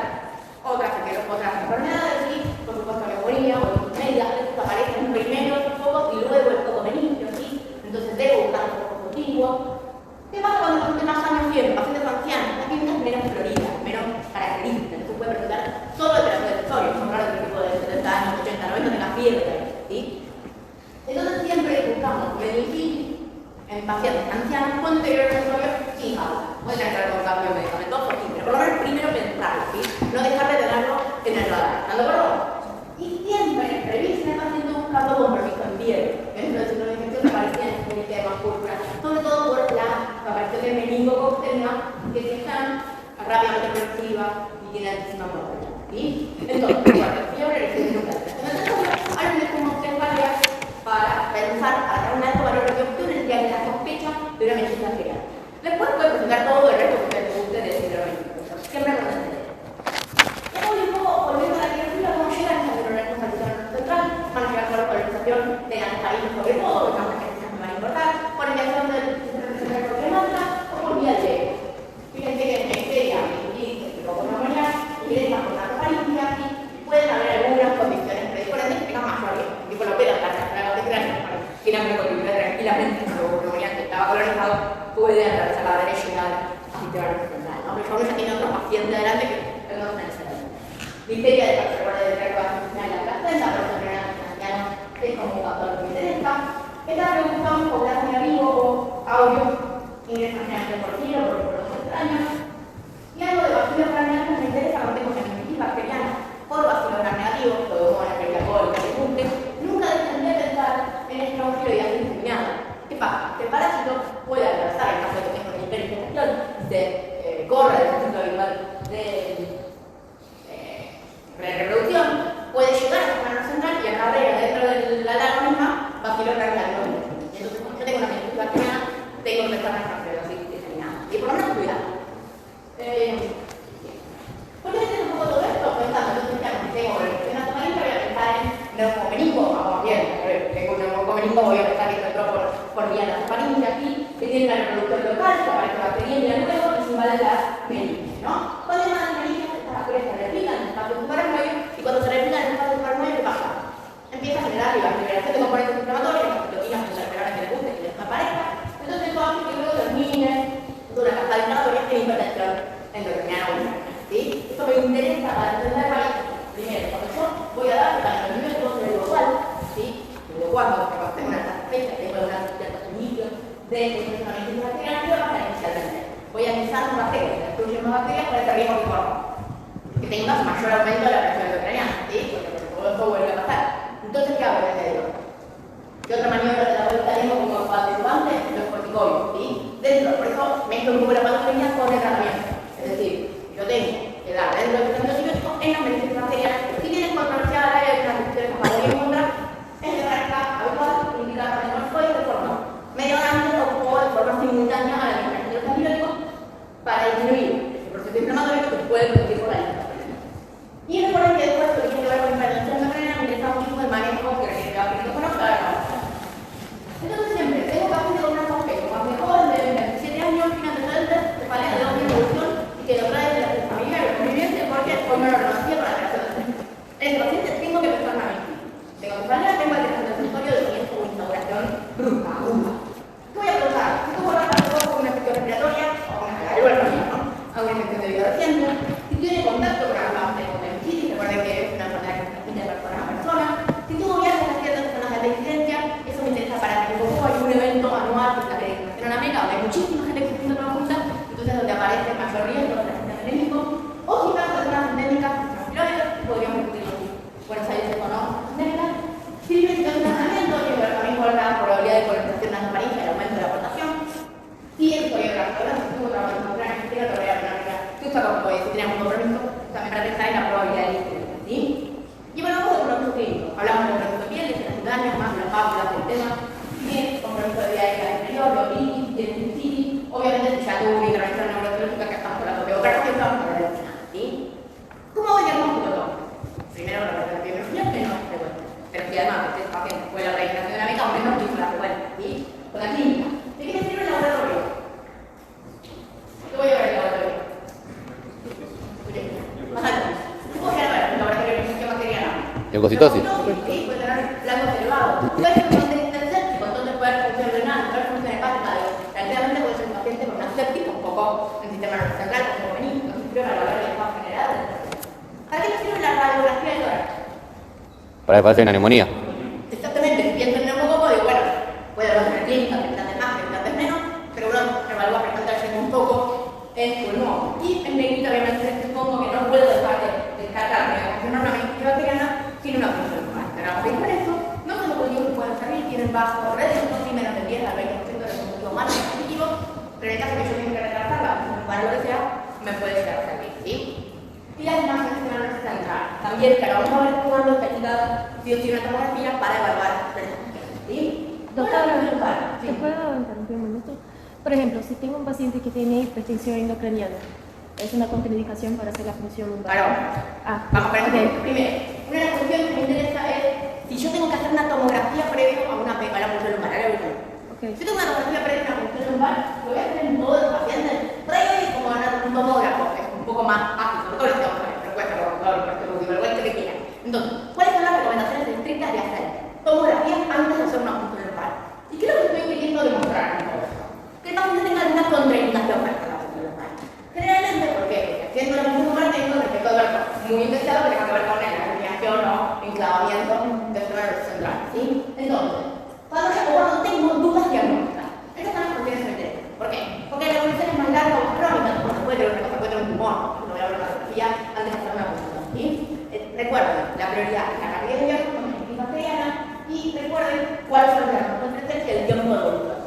otras enfermedades, ¿sí? Por supuesto, neumonía o media, que aparecen primero los focos y luego el foco meningio, ¿sí? Entonces debo buscar los focos continuos. ¿Qué pasa cuando los pacientes más años vienen? Pacientes ancianos, las clínicas menos floridas, menos características, entonces puede presentar solo alteración del sensorio, son raros que el tipo de 70 años, 80, 90 tenga fiebre, ¿sí? Entonces siempre buscamos meningitis en pacientes ancianos con deterioro del sensorio sin causa. Puede tener con cambio medicamentoso, sí, pero por lo menos primero pensarlo, ¿sí? No dejar de tenerlo en el radar. ¿Estando por favor? Y siempre revisen el paciente buscando compromiso en fiebre. Dentro del signo de infección aparecían en el eritema púrpura, sobre todo por la aparición de meningococtemia, que están rápidamente progresiva y tiene altísima mortalidad, ¿sí? Entonces, bueno, fiebre recién nunca. Entonces, ahora me como cefalea para pensar, para dar un alto valor de opción en que hay la sospecha de una meningitis bacteriana. Después puede presentar todo el resto que les guste del síndrome de infección. Siempre lo entender. Ya voy un poco volviendo a la criatura, cómo llegan a la neuronal central, van a llegar por la polarización de las países sobre todo, que es una que me va a importar, por inyección del sistema central por cremata o por vía de fíjense que en Neisseria y Streptococcus pneumoniae ingresan por la faringia y pueden haber algunas condiciones predisponentes que tengan mayor riesgo. Tipo lo pedo, la transferencia de cráneo, que la me contribuye tranquilamente a Streptococcus pneumoniae que estaba colonizado, puede atravesar la derecha y llegar a sistema nervioso central, ¿no? Pero ya tiene otro paciente delante que no está en el Listeria de recuerda de tracto intestinal de la placenta, pero también es como un factor que interesa. Esta pregunta un poco negativo o audio ingresan generalmente por giro, por los extraños. Y algo de bacilos gram negativos me interesa cuando tengo meningitis bacteriana por bacilos gram negativos, todo como la película cólica, que guste. Nunca dejen de pensar en estrofilo diseminado. ¿Qué pasa? Que el parásito puede atravesar el caso de que tengo una hiperigestación, se corre del proceso habitual de reproducción, puede llegar a la central y acarrea dentro de la larva misma bacilos gram negativos. Entonces, cuando yo tengo una meningitis bacteriana, tengo que estar en la fibrosis diseminada. Y en hipertensión endocriniana urinariana. ¿Sí? Esto me interesa para entender ahí. Primero, cuando yo voy a dar para el nivel igual, ¿sí? Cuando tengo una fecha, tengo una cierta inicio de funcionamiento bacteriano, ¿qué va a pasar inicialmente? Voy a analizar una bacteria, si destruye una bacteria, por ese riesgo que corro. Que tengas mayor aumento de la presión endocriniana, ¿sí? Porque todo esto vuelve a pasar. Entonces, ¿qué hago? ¿Qué digo? ¿Qué otra maniobra de la vuelta tengo como participante? Los corticoides, ¿sí? Dentro, por eso mezclo un poco la patología con el tratamiento. Es decir, yo tengo que dar dentro del tratamiento antibiótico en las medicinas bacterianas. Si tienes controversia al área de transmisión de patología en contra, es de práctica habitual indicar para el corticoide de forma medio grande o de forma simultánea a la administración de los antibióticos para disminuir el proceso inflamatorio que puede producir por la lista. Y recuerden que después, lo que tiene que ver con hipertensión endocriniana, me interesa mucho el manejo que requiere la con la. Entonces siempre tengo pacientes con una aspecto más mejor de 27 años, sin antecedentes, de fallas de doble evolución y que lo trae de la familia y el conviviente porque hoy no lo conocía para la creación de sexo. En el paciente tengo que pensar a mí. Tengo que fallar, tengo que tener un territorio de comienzo o instauración brusca, aguda. ¿Qué voy a preguntar? Si tú borras con una infección respiratoria o con una alérgica, ¿no? A una infección de vida reciente, si tiene contacto con la meningitis, recuerden que es una enfermedad que se transmite de persona a persona. Si tú viajas a ciertas zonas de incidencia, eso me interesa para que hay un evento anual que es la peregrinación a América, donde hay muchísima gente que se conjunta, entonces donde aparece el mayor riesgo de la gente endémico, o si las personas endémicas, transpirónicas, podríamos discutirlo. Buenos Aires o no, endémicas. Si hay situación de tratamiento, tiene que ver también con la probabilidad de colonización de amarilla y el aumento de la aportación. Si el coreógrafo, si tuvo una persona que tiene otra dinámica, si usa como si tenemos un compromiso, también para pensar en la probabilidad de incidencia, ¿sí? Y bueno, vamos de compromiso clínico. Hablamos de compromiso de piel, de daños, más las válvulas del tema. Bien, compromiso de vida exterior, biolitis, de obviamente si ya tuvo una intervención neurológica que estamos hablando de otra cosa, estamos hablando de una, ¿sí? ¿Cómo voy a diagnóstico todo? Primero la radiografía que no es frecuente. Pero si además este paciente fue la regeneración dinámica, aún menos que es la frecuente, ¿sí? Con la clínica. ¿De qué me sirve el laboratorio? ¿Qué voy a ver el laboratorio? Más alto. ¿Qué voy a ver el laboratorio de infección bacteriana? Leucocitosis. Sí, puede tener blancos elevados. Puede ser un paciente séptico, entonces puede haber función renal, puede haber función hepática. Realmente puede ser un paciente con una séptica, un poco en el sistema nervioso central, como benigno, no sirve para evaluar el estado general. ¿Para qué me sirve la radiografía del tórax? Para que pase una neumonía. Exactamente, si pienso en neumococo, digo, bueno, puede haber una clínica, implantes más, implantes menos, pero uno evalúa presentarse un poco en pulmón. Y en negrita, obviamente, supongo que no puedo dejar de descartar una meningitis bacteriana sin una función normal. Pero por eso, no solo cultivos que pueden servir, tienen bajo redes, y menos del 10 al 20% de cultivo más positivo, pero en el caso que yo tenga que retrasarla, para lo que sea, me puede llegar a servir, ¿sí? Y las imágenes que van a centrar. También, pero vamos a ver cuándo está indicada si tiene una tomografía para evaluar las funciones, ¿sí? Doctora, ¿sí? ¿te puedo interrumpir un minuto? Por ejemplo, si tengo un paciente que tiene hipertensión endocriniana, ¿es una contraindicación para hacer la función lumbar? Claro. Vamos a ver. Okay. Primero, una de las cuestiones que me interesa es si yo tengo que hacer una tomografía previa a una a la función lumbar. Okay. Si yo tengo una tomografía previa a una función lumbar, lo voy a hacer en todos los pacientes. Previo y como un tomógrafo, es un poco más ágil, sobre todo este hombre, pero cuesta lo que quieran. Entonces, ¿cuáles son las recomendaciones estrictas de hacer tomografía antes de hacer una función lumbar? ¿Y qué es lo que estoy queriendo demostrar en todo esto? Que el paciente tenga alguna contraindicación para hacer la función lumbar. Generalmente, ¿por qué? Porque haciendo la función lumbar tengo el efecto de muy investigado que tenga que ver con la herniación o enclavamiento del sistema nervioso central, ¿sí? Entonces, cuando tengo dudas diagnósticas, estas son las cuestiones que me interesan. ¿Por qué? Porque la evolución es más larga o más crónica, como se puede tener una cosa, puede tener un tumor, no voy a hablar de la radiografía antes de hacer una función, ¿sí? Recuerden, la prioridad es la rapidez de diagnóstico con la bacteriana y recuerden cuáles son los diagnósticos presentes y el tiempo de evolución.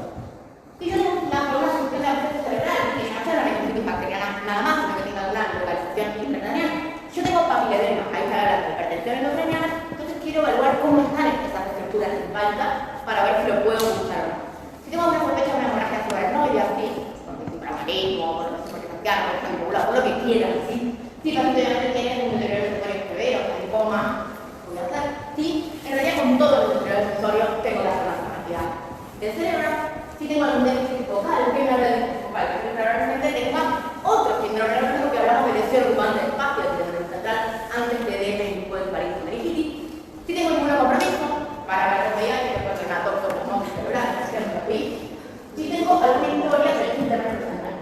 Si yo tengo una función de absceso cerebral, que no sea la meningitis bacteriana nada más, sino que tenga una localización intracraneal, yo tengo papiledema, ahí está la hipertensión endocriniana, entonces quiero evaluar cómo están esas estructuras simpáticas para ver si lo puedo usar o no. Si tengo una sospecha de una hemorragia subaracnoidea, ¿sí? Con traumatismo, con lo que quieran, ¿sí? Si el paciente tiene un deterioro sensorio severo, lipoma, voy a hacer. Sí, en realidad con todos los deterioros sensorios tengo la tomografía del cerebro. Si tengo algún déficit focal, que me habla de déficit focal, que probablemente tenga otro síndrome neurológico que hablamos de lesión ocupante del espacio del cerebro central antes de DM y puede parir con meningitis. Si tengo algún compromiso para ver los VIH, que puede ser una toxoplasmosis cerebral, ¿cierto? Si tengo alguna historia del sistema nervioso central.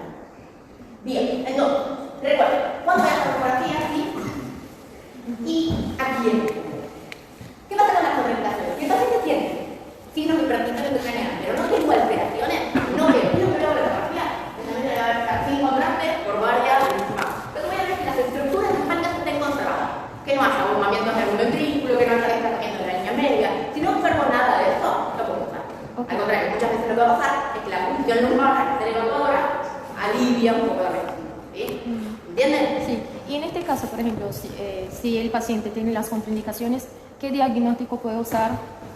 Bien, alivia un poco la medicina. ¿Sí? ¿Entienden? Sí. Y en este caso, por ejemplo, si el paciente tiene las contraindicaciones, ¿qué diagnóstico puede usar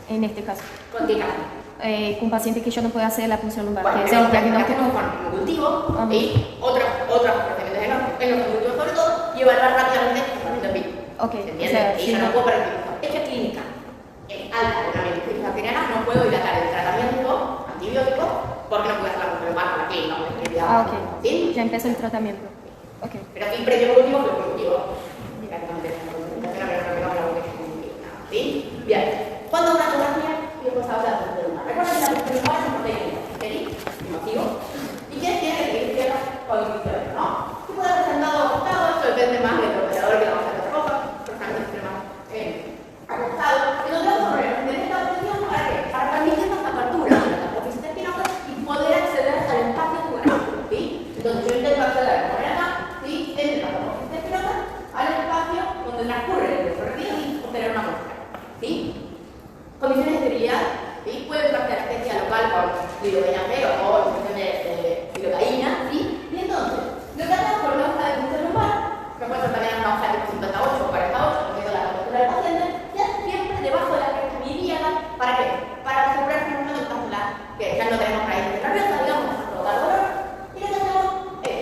en este caso? Continuamente. Un paciente que yo no puede hacer la punción lumbar, Bueno, que es el diagnóstico. con cultivo y otros procedimientos diagnósticos, en los cultivos sobre todo, y evaluar rápidamente el tratamiento empírico. Ok, ¿Se entiende? o sea, Y sí, yo no no. puedo para fecha clínica alta de una meningitis bacteriana, no puedo dilatar el tratamiento antibiótico porque no puedo hacer la punción lumbar con la clínica. Ok. ¿Sí? Ya empezó el tratamiento. Ok. Pero aquí previo cultivo fue cultivo. ¿Sí? Bien. ¿Cuándo una ecografía? Y después habla de punción lumbar. Recuerden que la punción lumbar es un proteína. Motivo. ¿Y quién tiene que ir tierra cognitiva? ¿No? Tú puedes haber sentado acostado, esto depende más del operador que vamos a hacer ropa, por ejemplo, extrema acostado. Y nosotros vamos a poner en esta posición para qué? Para permitir más apertura de la apófisis espinosa y poder acceder al espacio tubular. ¿Sí? Entonces yo intento acceder por acá, ¿sí? Entre la apófisis espinosa al espacio donde transcurre el recorrido y obtener una muestra. ¿Sí? Condiciones de esterilidad. ¿Sí? Puede usarse anestesia local con lidocaína o infusión de lidocaína, ¿sí? Y entonces, lo que hacemos con una hoja de punción lumbar, que puede ser también una hoja de 58 o 48, dependiendo de la postura del paciente, y hace siempre debajo de la cresta ilíaca. ¿Para qué? Para asegurar que no estamos que ya no tenemos raíces nerviosas, digamos, a provocar dolor. Y lo que hacemos es,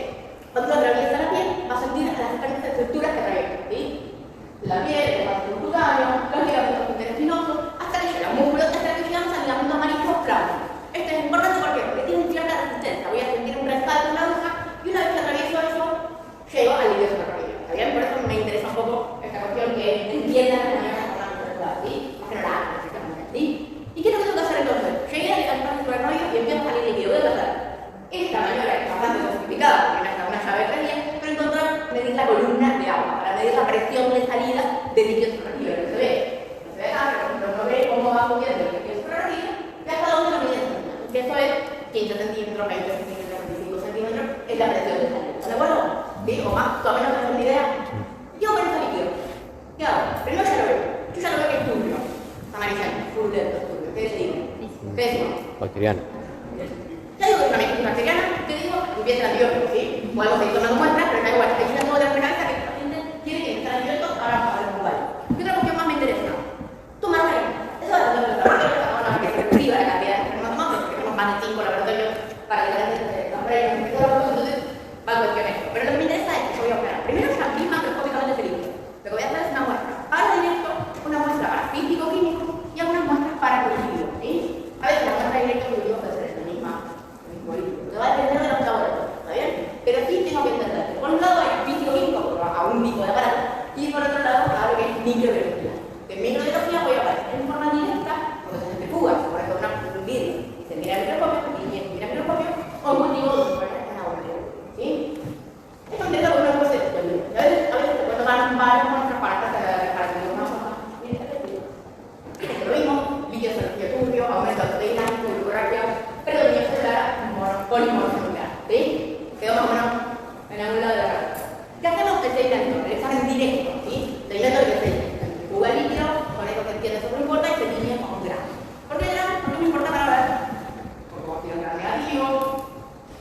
cuando atraviesa la piel, va a sentir las diferentes estructuras que atraviesan, ¿sí? La piel, el vaso cutáneo, los ligamentos intestinosos, hasta que llega al músculo, hasta que llegamos al ligamento amarillo plano. Esto es importante porque tiene cierta resistencia. Voy a sentir un respaldo en la aguja y una vez que atravieso eso, llego al ilios de la rodilla. ¿Está bien? Por eso me interesa un poco esta cuestión que entiendan las maneras de la ¿sí? Más que nada, ¿sí? ¿Y qué es lo que tengo que hacer entonces? Llegué al espacio subarachnoideo y empiezo a salir líquido. ¿Qué debo hacer? Esta maniobra es bastante sofisticada, porque no es una llave de 3 pero encontrar, medir la columna de agua, para medir la presión de salida de líquido subarachnoideo. No se ve. No se ve acá, pero no ve cómo va subiendo el líquido subarachnoideo y hasta dónde lo mide. Que eso es 15 centímetros, 20 centímetros, 25 centímetros, es la presión de salida. ¿Estás de acuerdo? ¿Sí? O más, todavía no tenemos ni idea. Yo con este líquido, ¿qué hago? Primero ya lo veo. Yo ya lo veo que es turbio. Amarillento, turbulento, turbio. ¿Qué decimos? ¿Qué decimos? Bacteriano. Ya digo que es una meningitis bacteriana, ¿qué digo? Empieza el antibiótico, ¿sí? O algo que tomando muestras, pero igual, hay una nueva de la cabeza que el paciente tiene que empezar antibiótico para el lumbar. ¿Qué otra cuestión más me interesa? Tomar aire. Eso es lo que que se retriva la cantidad de enfermos porque tenemos más de 5 laboratorios para que la gente se compre, entonces va a cuestión esto. Pero lo que me interesa es que yo voy a operar. Primero ya vi macroscópicamente ese líquido. Lo que voy a hacer es una muestra para directo, una muestra para físico-químico y algunas muestras para cultivo, ¿sí? A veces la muestra directa cultivo puede ser el mismo líquido. Se va a depender de los laboratorios, ¿está bien? Pero sí tengo que entender que por un lado hay físico-químico, a un tipo de aparato, y por otro lado algo que es microbiología. En microbiología voy a aparecer en forma directa, porque se centrifuga, se pone con un vidrio y se mira el microscopio, y se mira el microscopio, o un cultivo donde se pone una bomba. ¿Sí? Esto empieza con una cosa de a veces te puede tomar varias muestras para que no una sola. Lo mismo, líquido celular turbio, aumento de proteínas, glucoraquia, predominio celular, polimorfo-celular. ¿Sí? Quedó más o menos en algún lado de la cara. ¿Qué hacemos? El sedimento, el examen directo, ¿sí? Sedimento de que se centrifuga el líquido, con eso se entiende eso no importa, y se línea con un grano. ¿Por qué grano? Porque no importa para ver. Porque va a ser un grano negativo,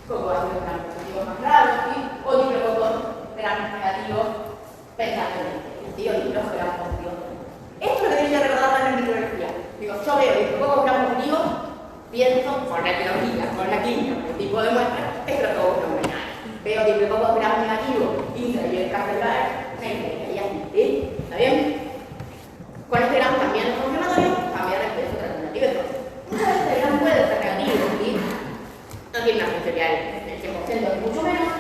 porque va a ser un grano positivo más grave, ¿sí? O diplocotos, granos negativos, pensablemente, ¿sí? O diplos, granos positivos. Esto es lo que tienen que recordar en la microbiología. Digo, yo veo diplocotos, granos positivos, pienso con la etiología, con la química, el tipo de muestra, esto es lo que vos no me veo diplocotos, granos negativos, intra y el carcelar, y así, ¿sí? ¿Está bien? Con este grano también es confirmatorio, cambiar el peso alternativo. Entonces, muchas veces el grano puede ser negativo, ¿sí? No tiene una funcionalidad del 100%, mucho menos.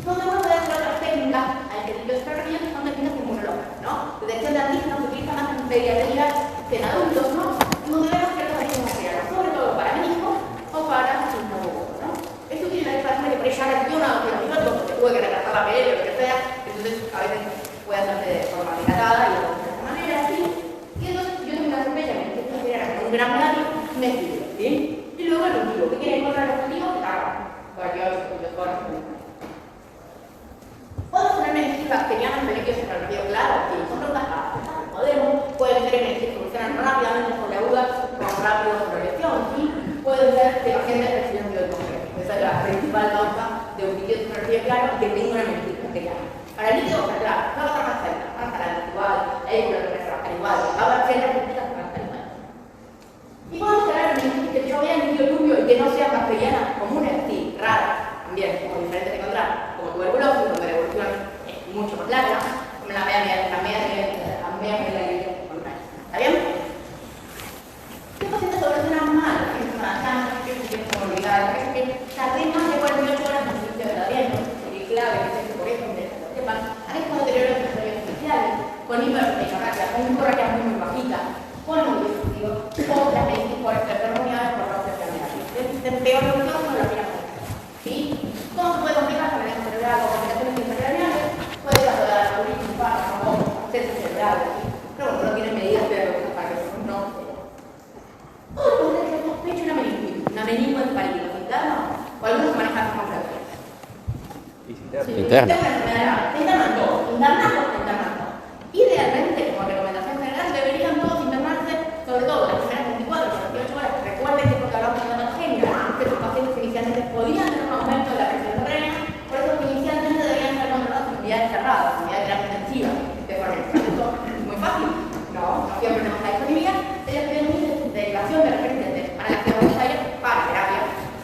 Donde uno puede hacer otras técnicas, hay técnicas extraordinarias que son técnicas inmunológicas, ¿no? Detección de antígenos se utiliza más en pediatría que en adultos, ¿no? En donde vemos ciertos antígenos materiales, sobre todo para menisco o para sintomas, ¿no? Esto tiene la diferencia que por ahí ya reacciona a los antibióticos porque tuve que retrasar la piel o lo que sea, entonces a veces puede hacerse de forma dilatada y de esta manera, así. Y entonces yo tengo una sospecha que esto sería un gran negativo, me escribo, ¿sí? Y luego el cultivo, ¿qué quiere encontrar los cultivos? Que cargan, para que los corran. ¿Podemos tener meningitis bacterianas en líquido subarachnoideo? Claro, sí, son preguntas fáciles. Podemos, pueden ser meningitis que evolucionan rápidamente sobre aguda, con rápido progresión, ¿sí? Pueden ser de pacientes recibiendo el complejo. Esa es la principal causa de un líquido subarachnoideo territorio claro y que tenga una mentira que llama. Para el líquido está claro, no va a estar más cerca, va a estar igual, la época va a estar igual, va a haber ciertas críticas que van a estar igual. Y podemos crear que yo vea el líquido turbio y que no sea bacteriana comunes, sí, raras, también, como diferentes de encontrar, como tuberculosis, donde la evolución es mucho más larga, como la media de la ¿está bien? ¿Qué pacientes evolucionan mal? Que se me olvidar, que tardé más de 48 horas en el sitio de tratamiento, sería clave que se por eso me sepan. Hay como deterioro de los especiales, con hipermenorragia, con hemorragia muy bajita, con un dispositivo, o las medicinas por extratermonidades por roces de peor de todo no lo miramos. ¿Sí? ¿Cómo se puede complicar con el cerebral o complicaciones intracerebrales? Puede pasar a la un infarto o acceso cerebral. Pero bueno, no tiene medidas pero para que no. O puede ser sospecha una meningoencefalitis interna o algunos que manejan como frecuencia. Interna. Internando. Idealmente, como recomendación general, deberían todos internarse, sobre todo las primeras 24 o 48 horas. Recuerden que porque hablamos de anatogenia, que sus pacientes inicialmente podían tener un aumento de la presión renal, por eso que inicialmente deberían ser controlados en unidades cerradas, en unidades de terapia intensiva, de forma muy fácil. No siempre tenemos la disponibilidad. Ellos tienen un índice de derivación de referentes para la que vamos a ir para terapia,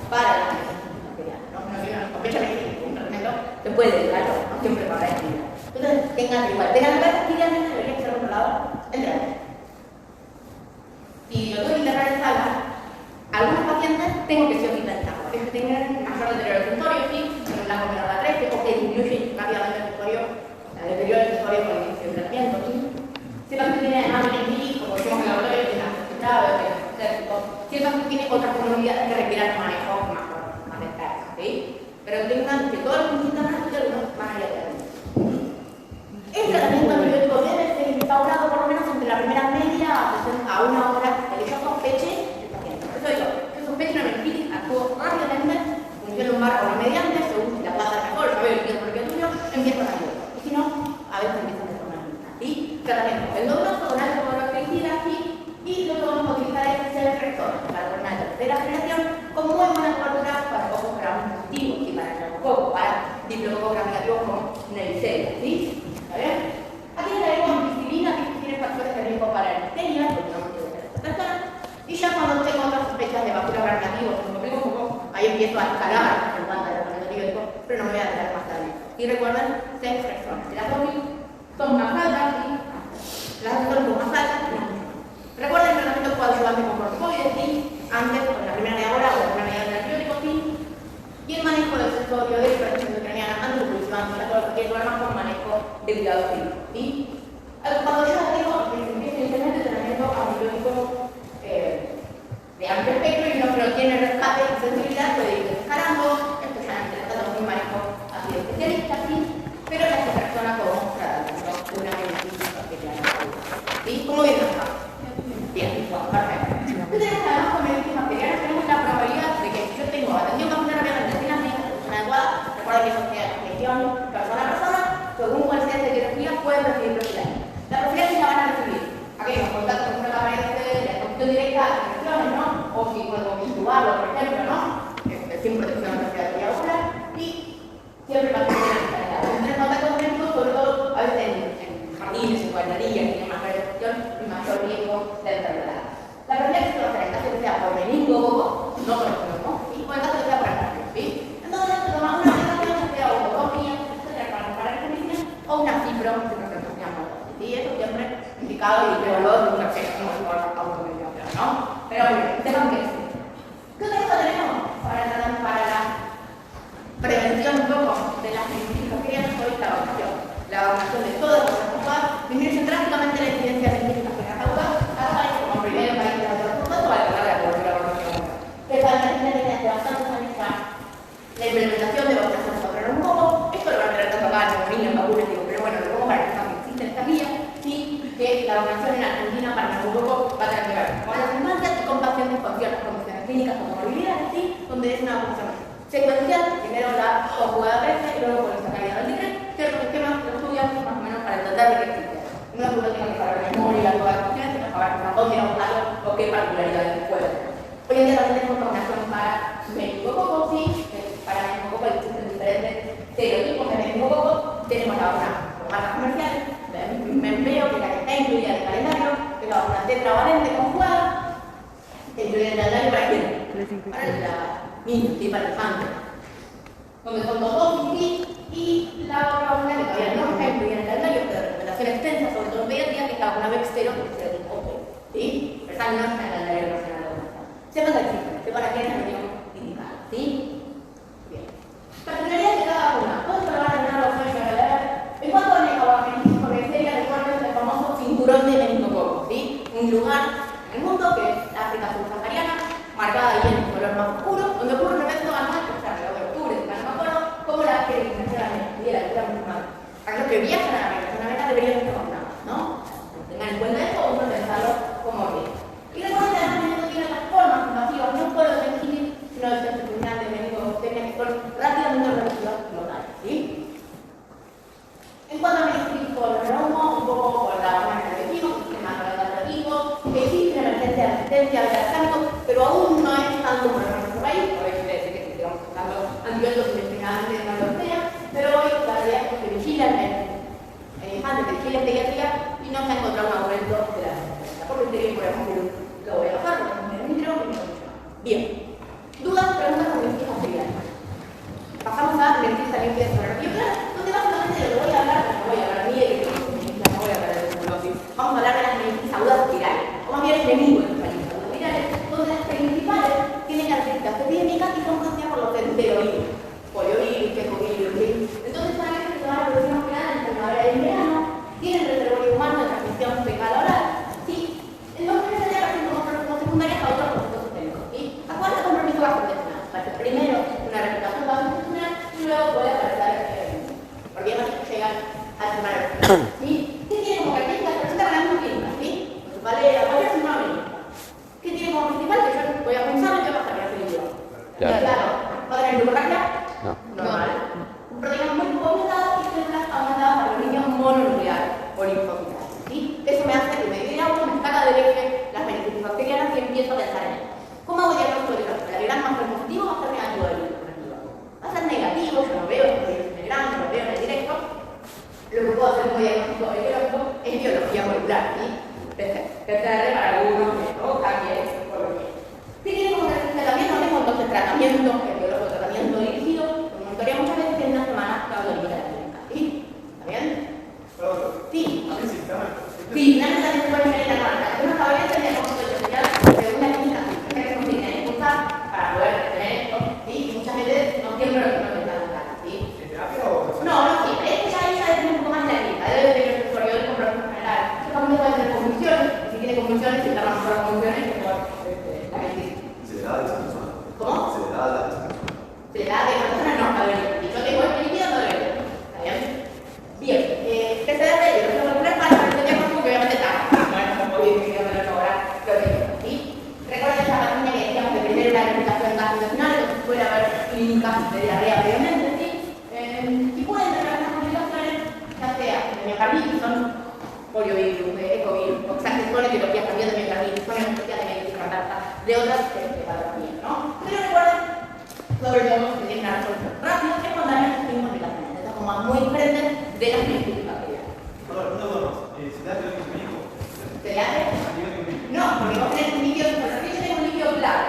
para la bacteriana. No tienen una sospecha de que un tratamiento se puede derivar, no siempre para la actividad. Entonces, tengan igual, tengan que idealmente debería ser controlado en terapia. Si lo tengo que internar en sala, algunos pacientes tengo que sí o sí intentarlo. Es que tengan mayor deterioro del sensorio, sí, en un lago menor de 13, o que disminuye rápidamente el sensorio, el deterioro del sensorio con el inicio del tratamiento, ¿sí? Si el paciente tiene además de hijo, como decimos en el laboratorio, tiene acceso grave, si el paciente tiene otras comorbilidades que requieran manejo más de carga, ¿sí? Pero tengan que todos los que intentan algunos van a ir a terapia. El tratamiento antibiótico debe ser instaurado por lo menos entre la primera media a una hora de que yo sospeche el paciente. Por eso digo, yo sospecho una meningitis, actúo rápidamente, función lumbar o mediante, según si la pasa mejor, yo veo el líquido por el tuyo, empiezo con antibiótico. Y si no, a veces empiezan de forma lenta. ¿Sí? Tratamiento endovenoso con alto valor bactericida, ¿sí? Y lo que vamos a utilizar es el rector, para una tercera generación, con muy buena cobertura para cocos gram positivos, ¿sí? Para neumococos, para diplococos gram negativos como Neisseria, ¿sí? ¿Está bien? Aquí tenemos ampicilina, que tiene factores de riesgo para la histeria, porque no tiene que ser esta persona. Y ya cuando tengo otras sospechas de bacterias gram negativos, como me un poco, ahí empiezo a escalar el banda del tratamiento antibiótico, pero no me voy a dejar más tarde. Y recuerden, 6 personas. Las dosis son más altas, ¿sí? Las dosis son más altas, recuerden el tratamiento coadyuvante con corticoides, ¿sí? Antes, con la primera media hora o la primera media hora del antibiótico, ¿sí? Y el manejo del sensorio de hipertensión ucraniana antes de utilizar que es más con manejo de cuidado clínico, ¿sí? Cuando yo digo que se empieza inicialmente el tratamiento antibiótico de amplio espectro y uno que no tiene rescate y sensibilidad puede ir descarando, esto ya tratamos de un manejo así de especialista, ¿sí? Pero esta persona podemos tratarlo de una medicina bacteriana, ¿sí? ¿Cómo viene acá? Bien, perfecto. Entonces, además con medicinas bacterianas tenemos la probabilidad de que si yo tengo atención bacteriana medicina adecuada, recuerda que eso sea gestión persona a persona, según cuál sea esa etiología, pueden recibir profilaxis. La profilaxis la van a recibir aquellos contactos con una cámara de la exposición directa a infecciones, ¿no? O si puedo intubarlo, por ejemplo, ¿no? Sin protección respiratoria ocular y siempre mantener la calidad. Tener contactos médicos, sobre todo a veces en jardines, en guarderías, tienen más exposición y mayor riesgo de enfermedad. La profilaxis va a ser en caso que sea por meningococo, no por el ¿no? Y o en caso que sea por el ¿sí? Entonces, tomamos una medicación que sea o 2 días, para el medicina, o una fibro, que nos llama. ¿Sí? Eso siempre indicado y evaluado de un acceso como el automedicación, ¿no? Pero bueno, tengan que decir. ¿Qué otra cosa tenemos para la prevención un poco de las meningitis bacterianas? Hoy la vacunación. La vacunación de todas las vacunas disminuye drásticamente la incidencia de meningitis bacterianas agudas, hasta como primer país de la vacunación, para lograr la cobertura de vacunación. Que para la gente desde bastantes años ya la implementación de vacunación contra el neumococo, esto lo van a tener tanto acá en Argentina, en vacunas, digo, pero bueno, lo pongo para que sepan que existen estas vías y que la vacunación en Argentina para el neumococo va a tener que ver con las infancias y con pacientes con ciertas condiciones clínicas como morbilidades, ¿sí? Donde es una vacunación secuencial, primero la conjugada previa y luego con esta calidad del decreto, ciertos sistemas lo estudian más o menos para entender de qué existe. No es que tengan que saber la memoria, todas las cuestiones, sino saber dónde anotarlo o qué particularidades puede tener. Hoy en día también tenemos vacunación para meningococos, sí, para meningococos existen diferentes estereotipos de meningococo, tenemos la vacuna con marcas comerciales, veo que la que está incluida en el calendario, que es la vacuna tetravalente conjugada, incluida en el calendario para quién? Para la niña, ¿sí? Para el infante. Donde son dos dosis y la otra vacuna que todavía no está incluida en el calendario, pero de recomendación extensa, sobre todo en pediatría, que es la vacuna Bextero, que es el tipo B, ¿sí? Pero esa no está en el calendario nacional de vacunación. Sepan que existe, sepan a quién es la reunión indicada, ¿sí? Bien. Particularidad de cada vacuna. ¿Cómo se lo van a llenar los sueños para leer? En cuanto a meningococo, porque sería, recuerden, el famoso cinturón de meningococo, ¿sí? Un lugar en el mundo que es África subsahariana, marcada ahí en color más oscuro, donde ocurre un evento anual, que es alrededor de octubre, no me acuerdo, como la que pudiera la musulmana. Aquellos que viajan a la América Centroamericana deberían estar vacunados, ¿no? Tengan en cuenta esto, vamos a pensarlo como bien. Y recuerden que además el tiene otras formas invasivas, no solo de meningitis, sino de terminal de meningococenia, que son rápidamente reducidas locales, ¿sí? En cuanto a meningitis por neumo, un poco por la vacuna que decimos, sistema adaptativo, existe una emergencia de resistencia al beta-lactámico, pero aún no es tanto por nuestro país, por eso quiere decir que sigamos usando antibióticos investigadamente en la europea, pero hoy la realidad es que se vigilan en infantes, se vigilan en pediatría y no se ha encontrado un aumento de la resistencia. Porque sería que podemos decir, lo voy a bajar, porque es micro, bien. Dudas, preguntas sobre meningitis bacteriana. Pasamos a meningitis saliente desflorativo, donde básicamente lo que voy a hablar, no voy a hablar ni de que no voy a hablar de tuberculosis, vamos a hablar de las meningitis agudas virales, o más bien meningoencefalitis agudas virales, donde las principales tienen características epidémicas y son conocidas por los enterovirus, poliovirus, tecovirus, ¿sí? Entonces saben que se van a producir más que nada en la primavera y en verano, tienen reservorio humano de transmisión fecal oral, ¿sí? Entonces se le hacen como secundarias a otros procesos sistémicos, ¿sí? ¿A cuál es el compromiso gastrointestinal? Para que primero una replicación gastrointestinal y luego puede aparecer problemas que llegan a tomar, ¿sí? ¿Qué tiene como característica? Presenta grandes clínicas, ¿sí? Valera, cualquier síndrome médico. ¿Qué tiene como principal? Que yo voy a pensar y voy a pasar a hacer yo. Claro. ¿Va a tener glucocardia? No. Normal. Proteínas muy aumentadas y células aumentadas para los niños mononucleares o linfocitas, ¿sí? Eso me hace que me dé auto, me saca del eje las meningitis bacterianas y empiezo a pensar en él. ¿Cómo hago diagnóstico de la gran más positivo va a ser negativo del negativo? Va a ser negativo, yo no veo en el grano, no lo veo en el directo. Lo que puedo hacer como diagnóstico etiológico es biología molecular, ¿sí? PCR para algunos, ¿no? También, por lo que. Si tiene como tratamiento, no tengo entonces tratamiento, el biológico tratamiento dirigido, lo monitorea muchas veces en una semana cada día de la clínica, ¿sí? ¿Está bien? Sí. Sí, finalmente también se puede tener la marca. Uno está bien el diagnóstico especial de una clínica que se tiene que impulsar para poder tener esto, ¿sí? Y muchas veces no siempre lo que está buscando, ¿sí? ¿En terapia o? No siempre. Esto ya depende un poco más de la clínica, debe tener el tutorial de comparación general. Esto también puede tener convulsiones, y si tiene convulsiones, se tarda más por las convulsiones que por la meningitis. ¿Se le da a esa persona? ¿Cómo? ¿Se le da a esa persona? ¿Se le da a esa persona? No, a ver, si yo tengo este líquido, no le doy. ¿Está bien? Bien, PCR y el molecular para el diagnóstico que obviamente está. Bueno, como bien, que no lo ahora lo tengo, ¿sí? Recuerden esa pandemia que decíamos que primero una replicación gastrointestinal, entonces puede haber clínicas de diarrea previamente, ¿sí? Y pueden tener algunas complicaciones, ya sea de miocarditis, son poliovirus, ecovirus, o sea, que son etiologías también de miocarditis, son etiologías de meningitis cardíaca, de otras patologías, ¿no? Pero recuerden, sobre todo, que tienen una resolución rápida, que es cuando hay muchísimas complicaciones. Estas son como muy diferentes de las meningitis bacterianas. Perdón, una duda más. ¿Se le da biológico médico? ¿Se le hace? No, porque vos tenés un líquido, por ejemplo, yo tengo un líquido claro,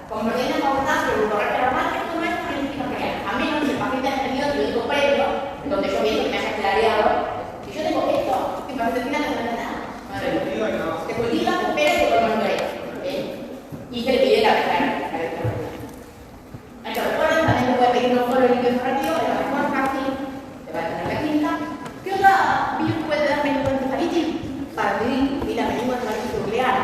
con proteínas aumentadas, pero glucocardia normal, esto no es una meningitis bacteriana. A menos que el paciente haya tenido antibiótico previo, donde yo pienso que me haya clareado. Si yo tengo esto, sin paciente no me da nada. Se cultiva, se espera y se toma un break. Y se le pide la PCR. Entonces, recuerden, también se puede pedir no solo el líquido informativo, pero mejor fácil, se va a tener la clínica. ¿Qué otra virus puede dar meningoencefalitis? Paracarditis y la meningoencefalitis nuclear.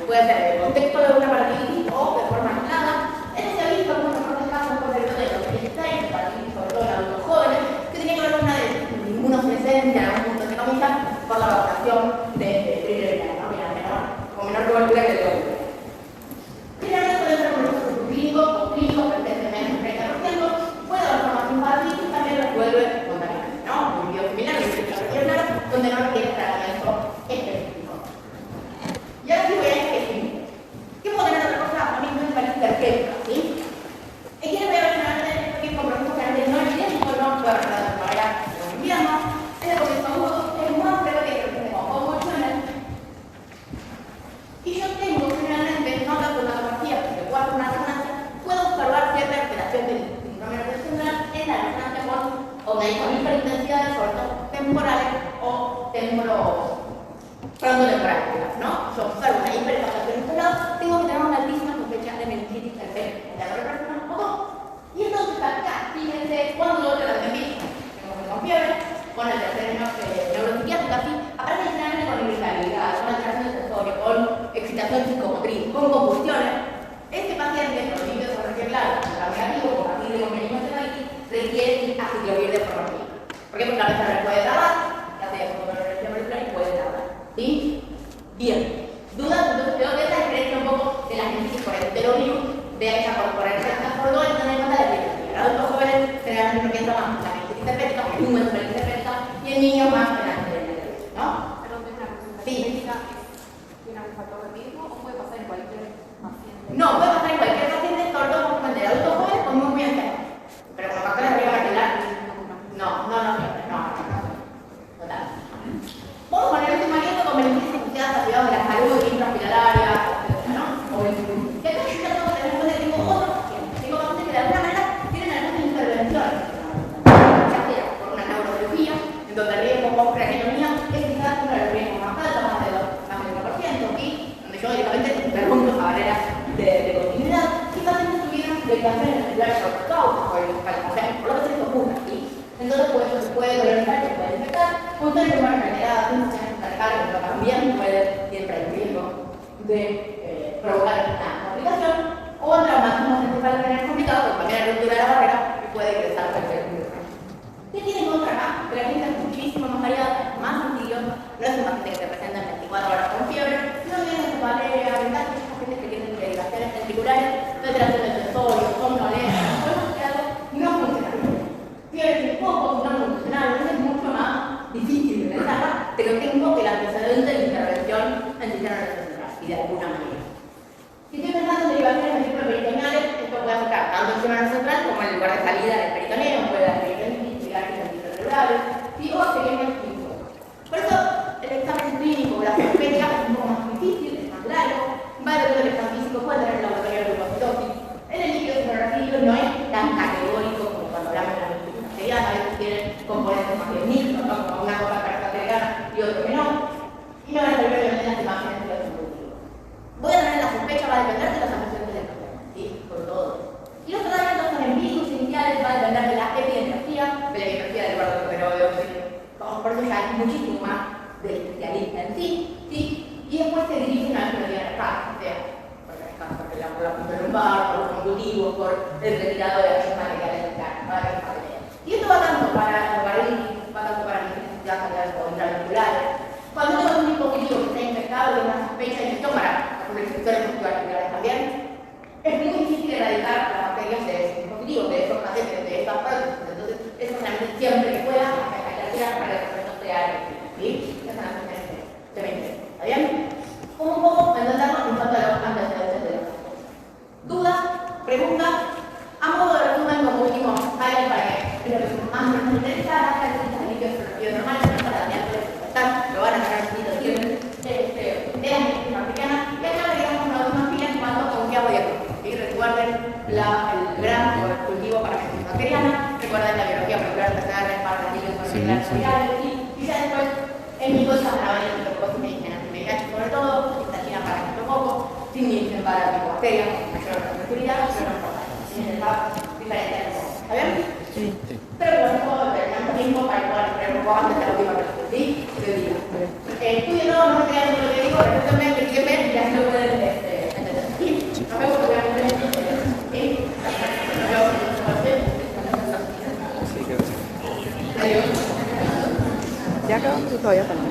Puede ser en el contexto de una paracarditis o de forma aislada. Esto se ha visto en muchos otros casos, por ejemplo, de los 16, paracarditis sobre adultos jóvenes, que tenía que ver con una inmunosenescencia en algún punto de comillas por la vacunación puede arreglar de manera en invierno, es porque es más frecuente que se convulsiones. Y yo tengo generalmente, no hablo con una tomografía, porque puedo hacer una resonancia, puedo observar cierta alteración del síndrome nervioso central en la resonancia con hiperintensidades, sobre todo temporales o frontotemporales, ¿no? Yo observo una hipercaptación en este lado, tengo que tener una altísima sospecha de meningitis en la persona o dos. Y entonces acá, fíjense, cuando yo te la tengo con fiebre, con alteraciones neuropsiquiátricas, ¿sí? Aparece generalmente con irritabilidad, con alteración del sensorio, con excitación psicomotriz, con convulsiones. Este paciente, con los líquidos sobre claro, con negativo, con artritis con meningocefalitis, requiere aciclovir de formativa. ¿Por qué? Porque a veces puede tardar, ya sea como una reacción molecular y puede tardar. ¿Sí? Bien. ¿Dudas? Entonces creo que esa diferencia un poco de la genesis por el enterovirus de esa por el transformador y tener en cuenta la epidemia. En adultos jóvenes generalmente no piensa más en la meningitis herpética, en el humo de meningitis herpética y en niños más en la enterovirus, ¿no? ¿Pero es una representación genética tiene algún factor de riesgo o puede pasar en cualquier paciente? No, puede pasar en cualquier paciente, sobre todo de adultos jóvenes o muy enfermos. Pero con factores de riesgo macular, no. Total. Vamos con el último aliento con beneficios asociados a cuidados de la salud, intrahospitalaria, etc., ¿no? Y acá yo ya tengo que tener en cuenta que tengo otros pacientes. Tengo pacientes que de alguna manera tienen algunas intervenciones, ya sea por una neurología, en donde el riesgo con craneotomía es quizás uno de los riesgos más altos, más del 1%, ¿sí? Donde yo directamente interrumpo esa barrera de continuidad. Y pacientes tuvieron declaraciones celulares por causa, por lo que se les ocurra, ¿sí? Entonces, pues, eso se puede tolerar, se puede infectar, junto a una enfermedad, funciones cardiacas, pero también puede siempre el riesgo de provocar una complicación o un traumatismo encefalocraniano complicado, porque también la ruptura de la barrera puede ingresar cualquier virus. ¿Qué tiene en contra acá? Que la gente es muchísimo más variada, más sencillo, no es un paciente que se presenta en 24 horas con fiebre, no tiene cefalea, vendaje, es pacientes que tienen derivaciones ventriculares, alteración del sensorio, somnolencia, no funciona bien. Fiebre un poco, no funcional, es mucho más difícil de pensar, pero tengo el antecedente de intervención en sistema nervioso central, y de alguna manera. Si estoy pensando en derivaciones ventriculoperitoneales, esto puede afectar tanto el sistema nervioso central como el lugar de salida del peritoneo, puede dar peritonitis, llegar anticerebrales, y o sería más difícil. Por eso, el examen clínico, la sospecha, es un poco más difícil, es más largo, va a depender del examen físico, puede tener la laboratorio de leucocitosis. En el líquido sonográfico no es tan categórico como cuando hablamos de la a veces tienen componentes más bien mixtos, ¿no? Como una cosa para agregar y otro que no. Y me van a servir obviamente las imágenes de los evolutivos. Voy a tener la sospecha, va a depender de las asociaciones del paciente, ¿sí? Por todo. Y los tratamientos son empíricos iniciales, va a depender de la epidemiología, del lugar de operoides, por eso ya hay muchísimo más del especialista en sí, ¿sí? Y después se dirigen a la enfermedad de la o sea, por la punta lumbar, por los conductivos, por el retirado de aquellos materiales del carne, y esto va tanto para logaritmos, va tanto para necesidades intraventriculares. Cuando tengo un dispositivo que está infectado y una sospecha de infección para los receptores musculares también, es muy difícil erradicar las bacterias de ese dispositivo, de esos pacientes, de estas prótesis. Entonces, eso realmente siempre que pueda, hay que hacer para que el proceso sea efectivo. ¿Sí? Esa es la cuestión de mente. ¿Está bien? Como un poco entenderlo en cuanto a los antecedentes de los casos. ¿Dudas? ¿Preguntas? A modo de resumen, como último, ¿saben para qué? Pero lo que más nos interesa las características del líquido ferroviario normal, no para dañar puede explotar, lo van a ganar el sitio siempre de la medicina africana. Y acá agregamos una última fila en cuanto a un agua diagnóstico. Y recuerden el gran cultivo para medicina bacteriana, recuerden la biología molecular de PCR para los líquidos ferroviarios virales, y ya después en micosas para el microcosis medicina, VIH sobre todo, citocina para el micrococo, sin para la bacteria, mayor seguridad, pero no importa. Diferente. ¿Está bien? Sí. Pero bueno, el mismo para igual, pero antes de la última pregunta, ¿sí? Estudien todo, no me crean lo que digo, respétenme, explíquenme y así lo pueden entender. ¿Sí? Nos vemos seguramente. ¿Sí? Adiós. ¿Ya acabamos o todavía estamos?